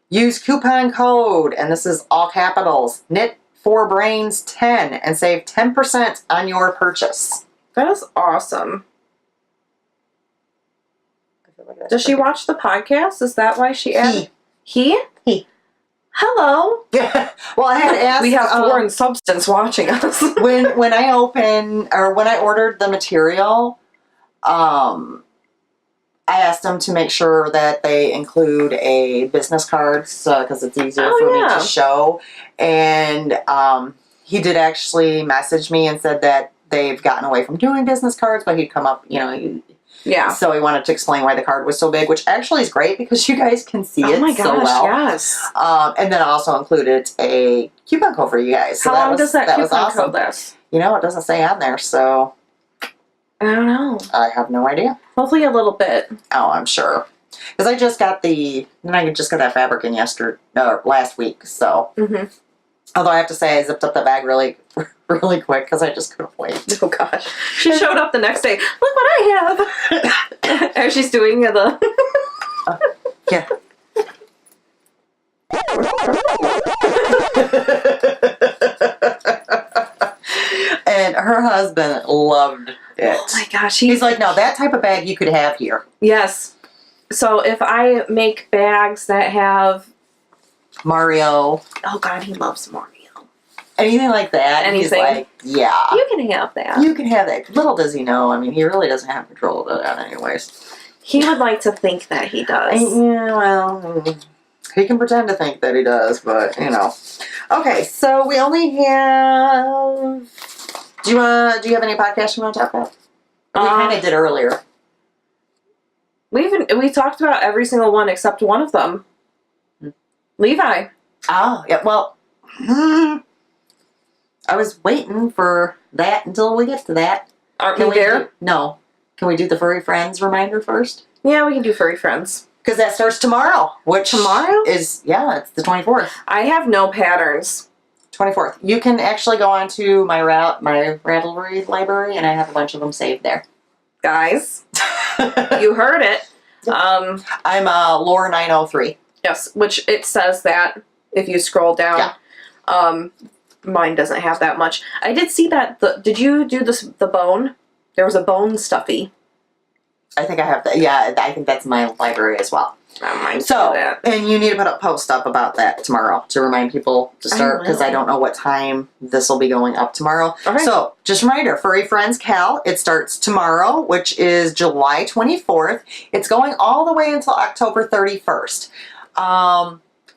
Use coupon code, and this is all capitals, knit4brains10, and save 10% on your purchase. That is awesome. Does she watch the podcast? Is that why she added? He? Hello. Well, I had asked. We have foreign substance watching us. when I ordered the material, I asked them to make sure that they include a business card, because it's easier for me to show. And he did actually message me and said that they've gotten away from doing business cards, but he'd come up, Yeah. So he wanted to explain why the card was so big, which actually is great because you guys can see it so well. Yes. And then also included a coupon code for you guys. So How long does that coupon code awesome. last? It doesn't say on there, so I don't know. I have no idea. Hopefully a little bit. Oh, I'm sure. Because I just got that fabric in last week, so. Mm-hmm. Although I have to say I zipped up the bag really quick because I just couldn't wait. Oh gosh. She showed up the next day. Look what I have. As she's doing the... Yeah. And her husband loved it. Oh my gosh. He's like, no, that type of bag you could have here. Yes. So if I make bags that have... Mario. Oh god, he loves Mario. Anything like that. Anything. He's like, yeah. You can have that. You can have that. Little does he know. I mean, he really doesn't have control of that anyways. He would like to think that he does. Yeah, well, he can pretend to think that he does, but, Okay, so we only have... Do you have any podcasts you want to talk about? We kind of did earlier. We talked about every single one except one of them. Levi. Oh, yeah, well... I was waiting for that until we get to that. Aren't we there? No. Can we do the Furry Friends reminder first? Yeah, we can do Furry Friends. Because that starts tomorrow. Which tomorrow? It's the 24th. I have no patterns. 24th. You can actually go on to my Ravelry library, and I have a bunch of them saved there. Guys, you heard it. I'm Lore903. Yes, which it says that if you scroll down. Yeah. Mine doesn't have that much. I did see that. Did you do the bone? There was a bone stuffy. I think I have that. Yeah, I think that's my library as well. And you need to put a post up about that tomorrow to remind people to start, because I don't know what time this will be going up tomorrow. Okay. So, just a reminder, Furry Friends Cal, it starts tomorrow, which is July 24th. It's going all the way until October 31st.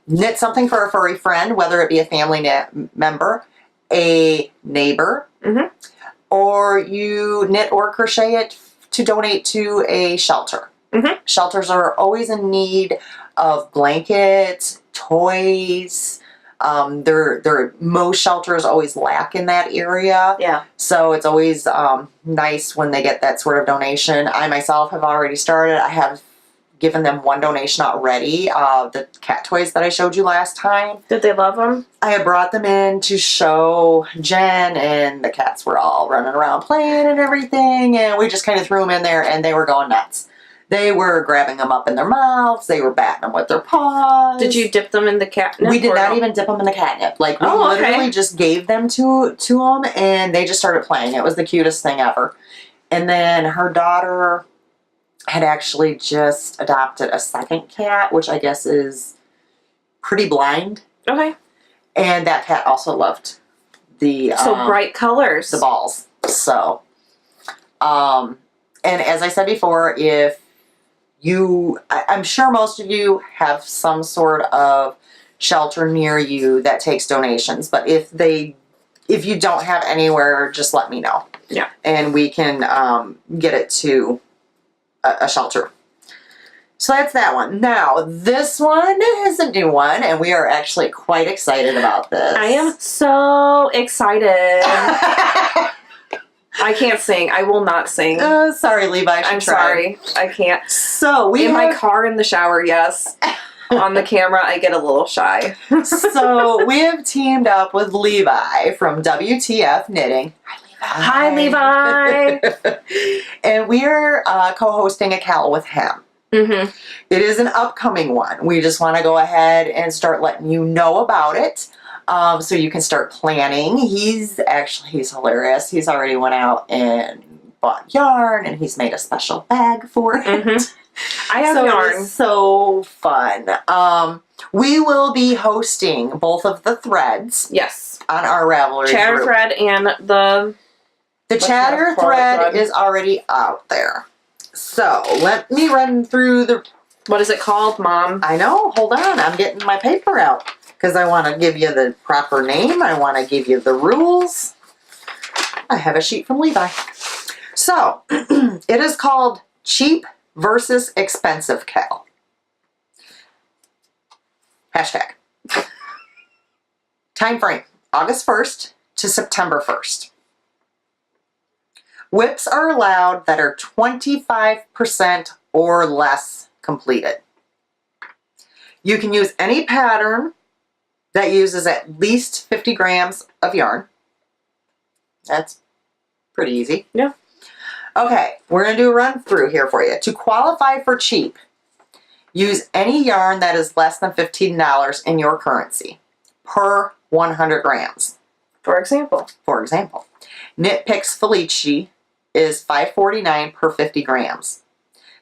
Knit something for a furry friend, whether it be a family member, a neighbor, or you knit or crochet it to donate to a shelter. Shelters are always in need of blankets, toys. Most shelters always lack in that area. Yeah. So it's always nice when they get that sort of donation. I myself have already started. I have given them one donation already. The cat toys that I showed you last time. Did they love them? I had brought them in to show Jen, and the cats were all running around playing and everything, and we just kind of threw them in there, and they were going nuts. They were grabbing them up in their mouths. They were batting them with their paws. Did you dip them in the catnip? We did not even dip them in the catnip. Like, we literally just gave them to them, and they just started playing. It was the cutest thing ever. And then her daughter had actually just adopted a second cat, which I guess is pretty blind. Okay. And that cat also loved the... bright colors. The balls. So, and as I said before, if I'm sure most of you have some sort of shelter near you that takes donations, but if you don't have anywhere, just let me know. Yeah. And we can get it to a shelter. So that's that one. Now, this one is a new one, and we are actually quite excited about this. I am so excited. I can't sing. I will not sing. Sorry, Levi. I'm sorry. I can't. So we in my car in the shower, yes. On the camera, I get a little shy. So we have teamed up with Levi from WTF Knitting. Hi, Levi. And we're co-hosting a cal with him. Mm-hmm. It is an upcoming one. We just want to go ahead and start letting you know about it, so you can start planning. He's hilarious. He's already went out and bought yarn, and he's made a special bag for it. Mm-hmm. I have yarn. It's so fun. We will be hosting both of the threads. Yes. On our Ravelry chatter group. thread and the chatter thread is already out there. So let me run through the... What is it called, Mom? I know. Hold on. I'm getting my paper out. Because I want to give you the proper name. I want to give you the rules. I have a sheet from Levi. So, it is called Cheap versus Expensive Cal. Hashtag. Time frame. August 1st to September 1st. WIPs are allowed that are 25% or less completed. You can use any pattern that uses at least 50 grams of yarn. That's pretty easy. Yeah. Okay, we're going to do a run through here for you. To qualify for cheap, use any yarn that is less than $15 in your currency per 100 grams. For example. For example, Knit Picks Felici is $5.49 per 50 grams.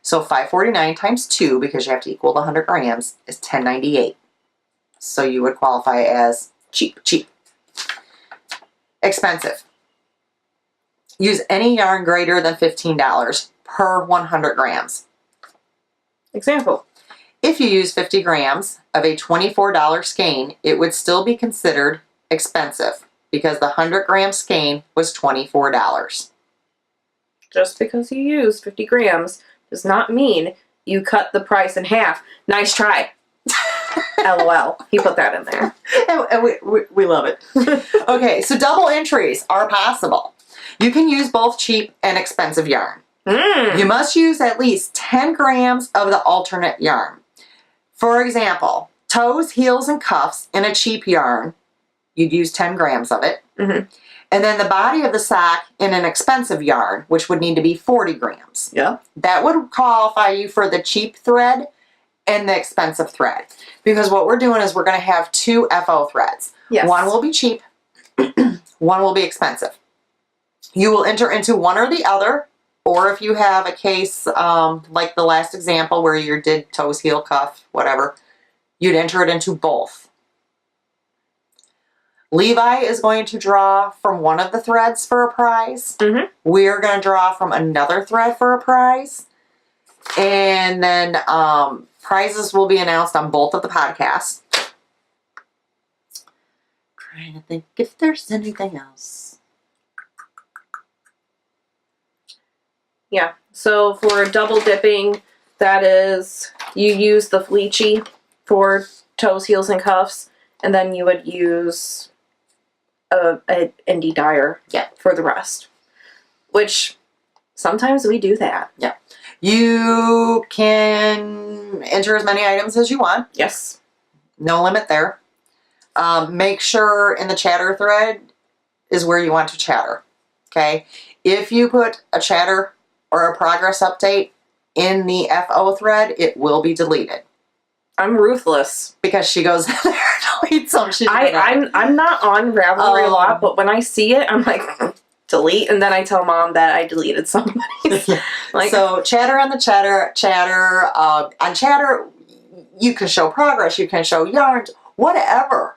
So $5.49 times 2, because you have to equal the 100 grams, is $10.98. So you would qualify as cheap. Expensive. Use any yarn greater than $15 per 100 grams. Example. If you use 50 grams of a $24 skein, it would still be considered expensive because the 100 gram skein was $24. Just because you use 50 grams does not mean you cut the price in half. Nice try. LOL. He put that in there. And we love it. Okay, so double entries are possible. You can use both cheap and expensive yarn. You must use at least 10 grams of the alternate yarn. For example, toes, heels, and cuffs in a cheap yarn, you'd use 10 grams of it. And then the body of the sock in an expensive yarn, which would need to be 40 grams. Yeah. That would qualify you for the cheap thread and the expensive thread. Because what we're doing is we're going to have 2 FO threads. Yes. One will be cheap, one will be expensive. You will enter into one or the other, or if you have a case like the last example where you did toes, heel, cuff, whatever, you'd enter it into both. Levi is going to draw from one of the threads for a prize. We're going to draw from another thread for a prize. And then prizes will be announced on both of the podcasts. Trying to think if there's anything else. Yeah. So for double dipping, that is, you use the Felici for toes, heels, and cuffs, and then you would use a indie dyer for the rest. Which sometimes we do that. Yeah. You can enter as many items as you want. Yes. No limit there. Make sure in the chatter thread is where you want to chatter. Okay? If you put a chatter or a progress update in the FO thread, it will be deleted. I'm ruthless. Because she goes in there and deletes some shit. I'm not on Ravelry a lot, but when I see it, I'm like, delete, and then I tell Mom that I deleted somebody. Like, so chatter on the chatter. On chatter, you can show progress, you can show yarns, whatever.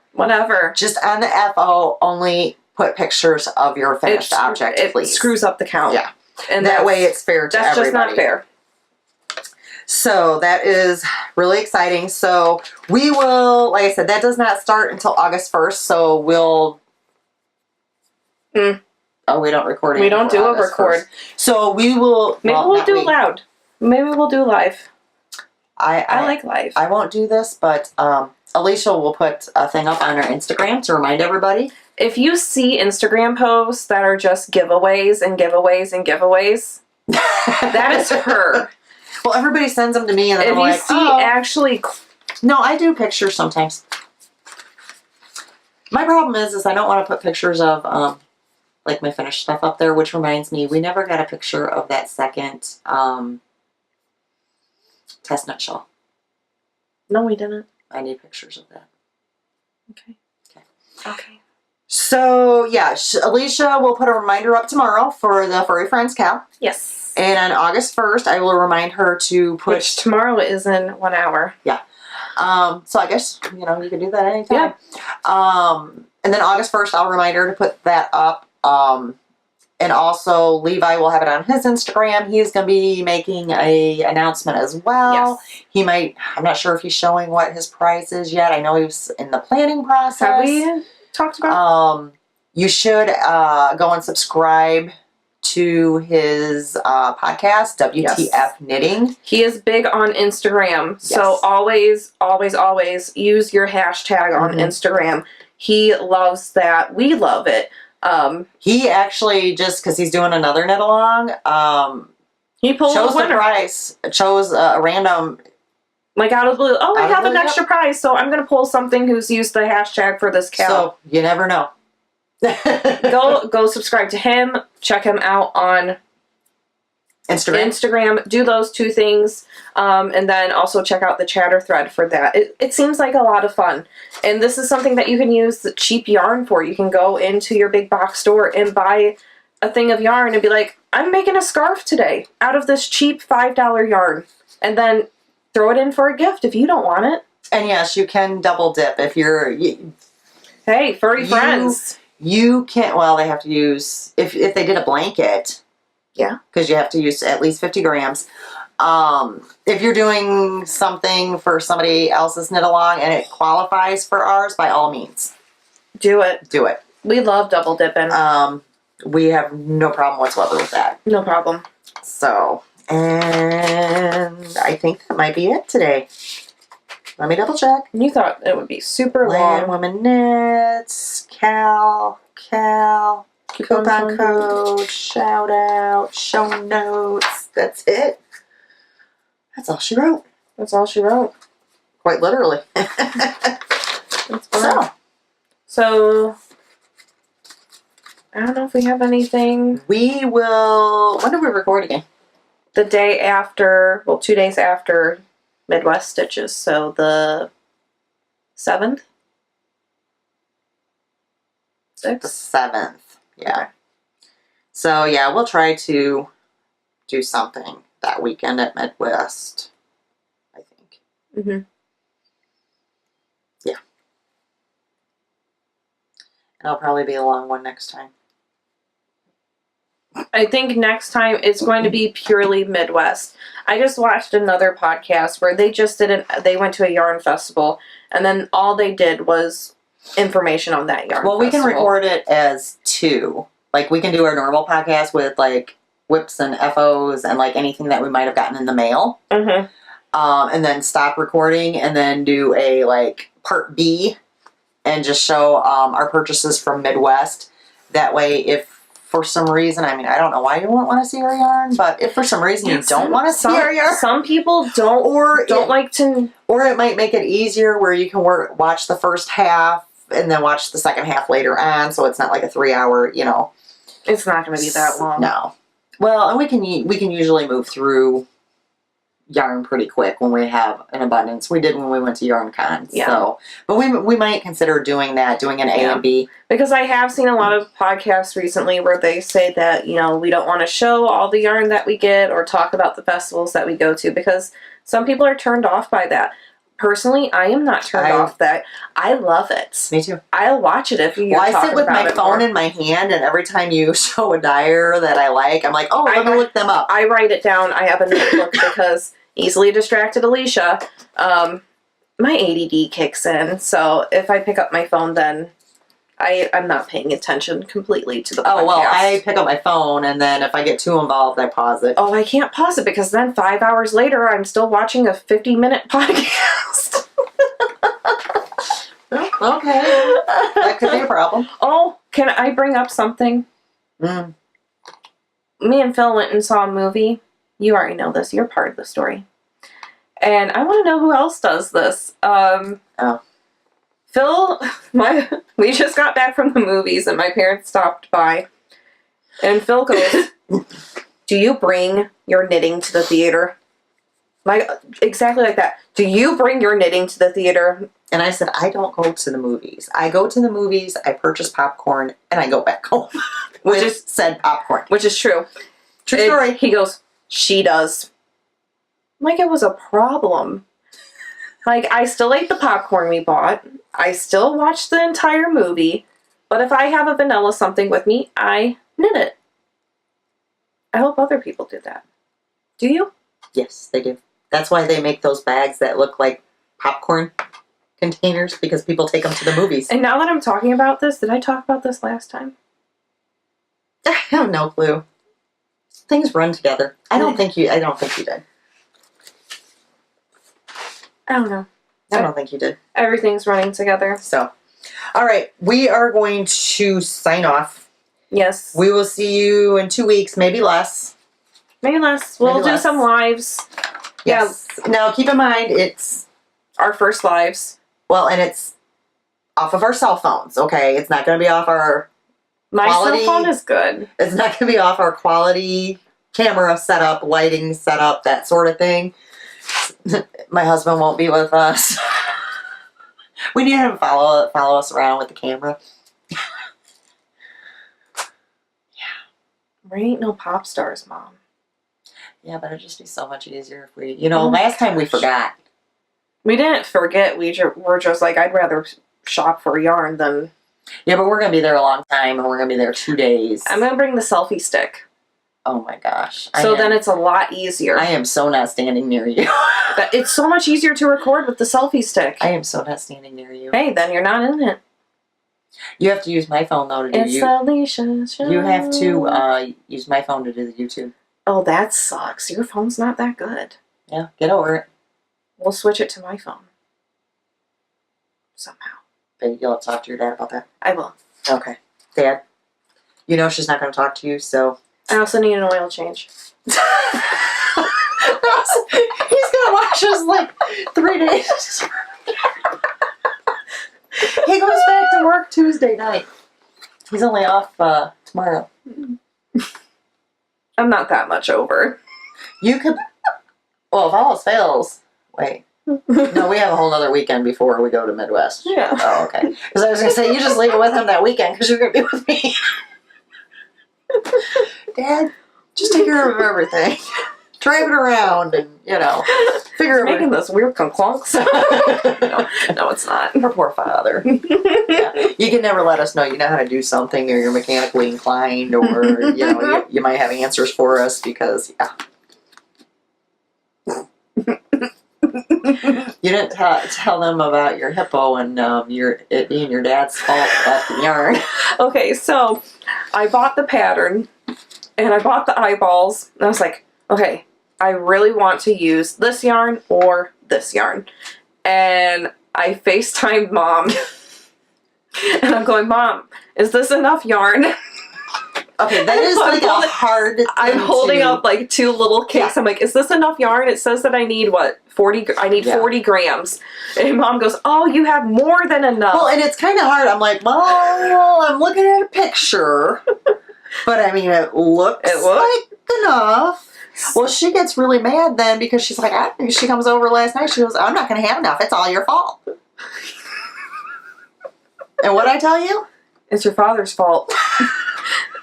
Just on the FO, only put pictures of your finished object, please. It screws up the count. Yeah. And that way it's fair to everybody. That's just not fair. So that is really exciting. So we will, like I said, that does not start until August 1st. So we'll Oh, we don't record. We don't do a record. 1st. So we will. Maybe we'll do loud. Maybe we'll do live. I like live. I won't do this, but Alisha will put a thing up on her Instagram to remind everybody. If you see Instagram posts that are just giveaways and giveaways and giveaways, that is her. Well, everybody sends them to me, and then if I'm like, you see actually... No, I do pictures sometimes. My problem is I don't want to put pictures of, like, my finished stuff up there, which reminds me, we never got a picture of that second, chestnut shawl. No, we didn't. I need pictures of that. Okay. So, yeah, Alisha will put a reminder up tomorrow for the Furry Friends Cal. Yes. And on August 1st, I will remind her to put... Which tomorrow is in 1 hour. Yeah. So I guess, you know, you can do that anytime. Yeah. And then August 1st, I'll remind her to put that up. And also, Levi will have it on his Instagram. He's going to be making a announcement as well. Yes. He might, I'm not sure if he's showing what his price is yet. I know he was in the planning process. Have we talked about? You should go and subscribe to his podcast, WTF Knitting. He is big on Instagram. So always, always, always use your hashtag on Instagram. He loves that. We love it. He actually, just because he's doing another knit along, he chose the price, chose a random, like out of the blue. Oh, I have an extra prize, so I'm gonna pull something who's used the hashtag for this cow. So you never know. Go subscribe to him. Check him out on Instagram. Do those two things, and then also check out the chatter thread for that. It seems like a lot of fun, and this is something that you can use the cheap yarn for. You can go into your big box store and buy a thing of yarn and be like, I'm making a scarf today out of this cheap $5 yarn, and then throw it in for a gift if you don't want it. And yes, you can double dip if you're... Hey, furry friends. You can't... Well, they have to use... If they did a blanket... Yeah. Because you have to use at least 50 grams. If you're doing something for somebody else's knit along and it qualifies for ours, by all means. Do it. Do it. We love double dipping. We have no problem whatsoever with that. No problem. So, and I think that might be it today. Let me double check. You thought it would be super Land long. Woman Knits, Cal. Coupon code, shout out, show notes. That's it. That's all she wrote. That's all she wrote. Quite literally. So, I don't know if we have anything. We will... When do we record again? The day after, well, 2 days after Midwest Stitches. So the 7th? 6th? The 7th. Yeah. Okay. So, yeah, we'll try to do something that weekend at Midwest, I think. Mm-hmm. Yeah. And it'll probably be a long one next time. I think next time it's going to be purely Midwest. I just watched another podcast where they just they went to a yarn festival, and then all they did was information on that yarn Well, we festival. can record it as 2. Like, we can do our normal podcast with, like, whips and FOs and, like, anything that we might have gotten in the mail. Mm-hmm. And then stop recording and then do a, like, part B and just show our purchases from Midwest. That way, if for some reason, I mean, I don't know why you won't want to see our yarn, but if for some reason you don't want to see our yarn. Some people don't like to... Or it might make it easier where you can watch the first half and then watch the second half later on, so it's not like a 3-hour, you know. It's not going to be that long. No. Well, and we can usually move through yarn pretty quick when we have an abundance. We did when we went to YarnCon. Yeah. So, but we might consider doing that, doing an A and B. Because I have seen a lot of podcasts recently where they say that, you know, we don't want to show all the yarn that we get or talk about the festivals that we go to because some people are turned off by that. Personally, I am not turned off that. I love it. Me too. I'll watch it if you're Well, I talking sit with about my it phone more. in my hand, and every time you show a dyer that I like, I'm like, oh, let me look them up. I write it down. I have a notebook because easily distracted Alisha, my ADD kicks in. So if I pick up my phone, then I'm not paying attention completely to the podcast. Oh, well, I pick up my phone, and then if I get too involved, I pause it. Oh, I can't pause it because then 5 hours later, I'm still watching a 50-minute podcast. Okay. That could be a problem. Oh, can I bring up something? Mm. Me and Phil went and saw a movie. You already know this. You're part of the story. And I want to know who else does this. Phil, we just got back from the movies and my parents stopped by. And Phil goes, do you bring your knitting to the theater? Exactly like that. Do you bring your knitting to the theater? And I said, I don't go to the movies. I go to the movies, I purchase popcorn, and I go back home. Which is said popcorn. Which is true. True story. He goes, she does. Like it was a problem. Like, I still ate the popcorn we bought. I still watched the entire movie. But if I have a vanilla something with me, I knit it. I hope other people do that. Do you? Yes, they do. That's why they make those bags that look like popcorn containers, because people take them to the movies. And now that I'm talking about this, did I talk about this last time? I have no clue. Things run together. I don't think you did. I don't know. I don't think you did. Everything's running together. So, all right. We are going to sign off. Yes. We will see you in 2 weeks, maybe less. Maybe less. We'll do some lives. Yes. Yeah. Now, keep in mind, it's our first lives. Well, and it's off of our cell phones, okay? It's not going to be off our cell phone is good. It's not going to be off our quality camera setup, lighting setup, that sort of thing. My husband won't be with us. We need him to follow us around with the camera. Yeah. We ain't no pop stars, Mom. Yeah, but it'd just be so much easier if we... last time we forgot. We didn't forget. We're just like, I'd rather shop for yarn than... Yeah, but we're going to be there a long time, and we're going to be there 2 days. I'm going to bring the selfie stick. Oh my gosh. Then it's a lot easier. I am so not standing near you. It's so much easier to record with the selfie stick. I am so not standing near you. Hey, then you're not in it. You have to use my phone, though, to do It's Alisha's show. You have to use my phone to do the YouTube. Oh, that sucks. Your phone's not that good. Yeah, get over it. We'll switch it to my phone. Somehow. But you'll have to talk to your dad about that. I will. Okay. Dad, she's not going to talk to you, so... I also need an oil change. He's going to watch us like 3 days. He goes back to work Tuesday night. He's only off tomorrow. I'm not that much over. You could... Well, if all else fails... Wait. No, we have a whole other weekend before we go to Midwest. Yeah. Oh, okay. Because I was going to say, you just leave it with him that weekend because you're going to be with me. Dad, just take care of everything. Drive it around and, figure it out. Making those weird clunks. No, it's not. Her poor father. Yeah. You can never let us know you know how to do something, or you're mechanically inclined, or, you might have answers for us because, yeah. You didn't tell them about your hippo and it being your dad's fault about the yarn. Okay, so I bought the pattern and I bought the eyeballs and I was like, okay, I really want to use this yarn or this yarn. And I FaceTimed Mom and I'm going, Mom, is this enough yarn? Okay, that is like a hard thing. I'm holding up like 2 little cakes. Yeah. I'm like, is this enough yarn? It says that I need 40 grams. And Mom goes, oh, you have more than enough. Well, and it's kind of hard. I'm like, well, I'm looking at a picture. But I mean, it looks like enough. Well, she gets really mad then because she's like, she comes over last night. She goes, I'm not going to have enough. It's all your fault. And what'd I tell you? It's your father's fault.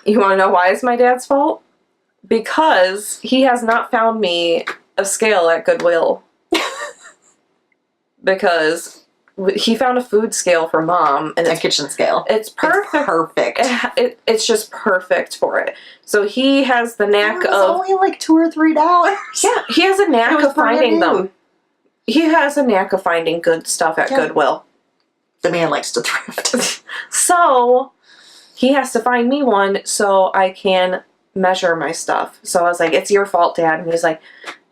You want to know why it's my dad's fault? Because he has not found me a scale at Goodwill. Because he found a food scale for Mom. And a kitchen scale. It's perfect. It's perfect. It's just perfect for it. So he has the knack of... only like $2 or $3. Yeah, he has a knack of finding them. He has a knack of finding good stuff at Goodwill. The man likes to thrift. So he has to find me one so I can measure my stuff. So I was like, it's your fault, Dad. And he's like,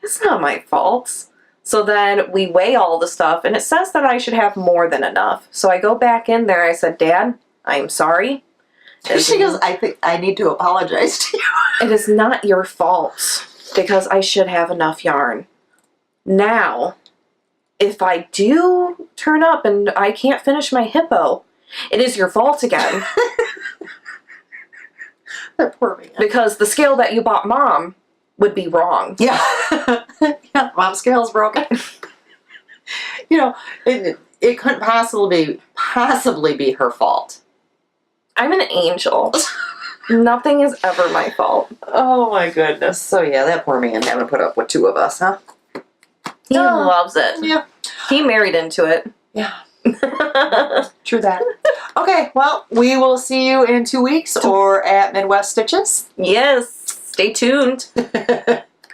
it's not my fault. So then we weigh all the stuff, and it says that I should have more than enough. So I go back in there. I said, Dad, I'm sorry. She goes, I think I need to apologize to you. It is not your fault because I should have enough yarn. Now, if I do turn up and I can't finish my hippo, it is your fault again. That poor man. Because the scale that you bought Mom would be wrong. Yeah. Yeah, Mom's scale's broken. You know, it couldn't possibly be her fault. I'm an angel. Nothing is ever my fault. Oh my goodness. So yeah, that poor man having to put up with two of us, huh? He loves it. Yeah. He married into it. Yeah. True that. Okay, well, we will see you in 2 weeks or at Midwest Stitches. Yes. Stay tuned.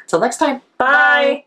Till next time. Bye.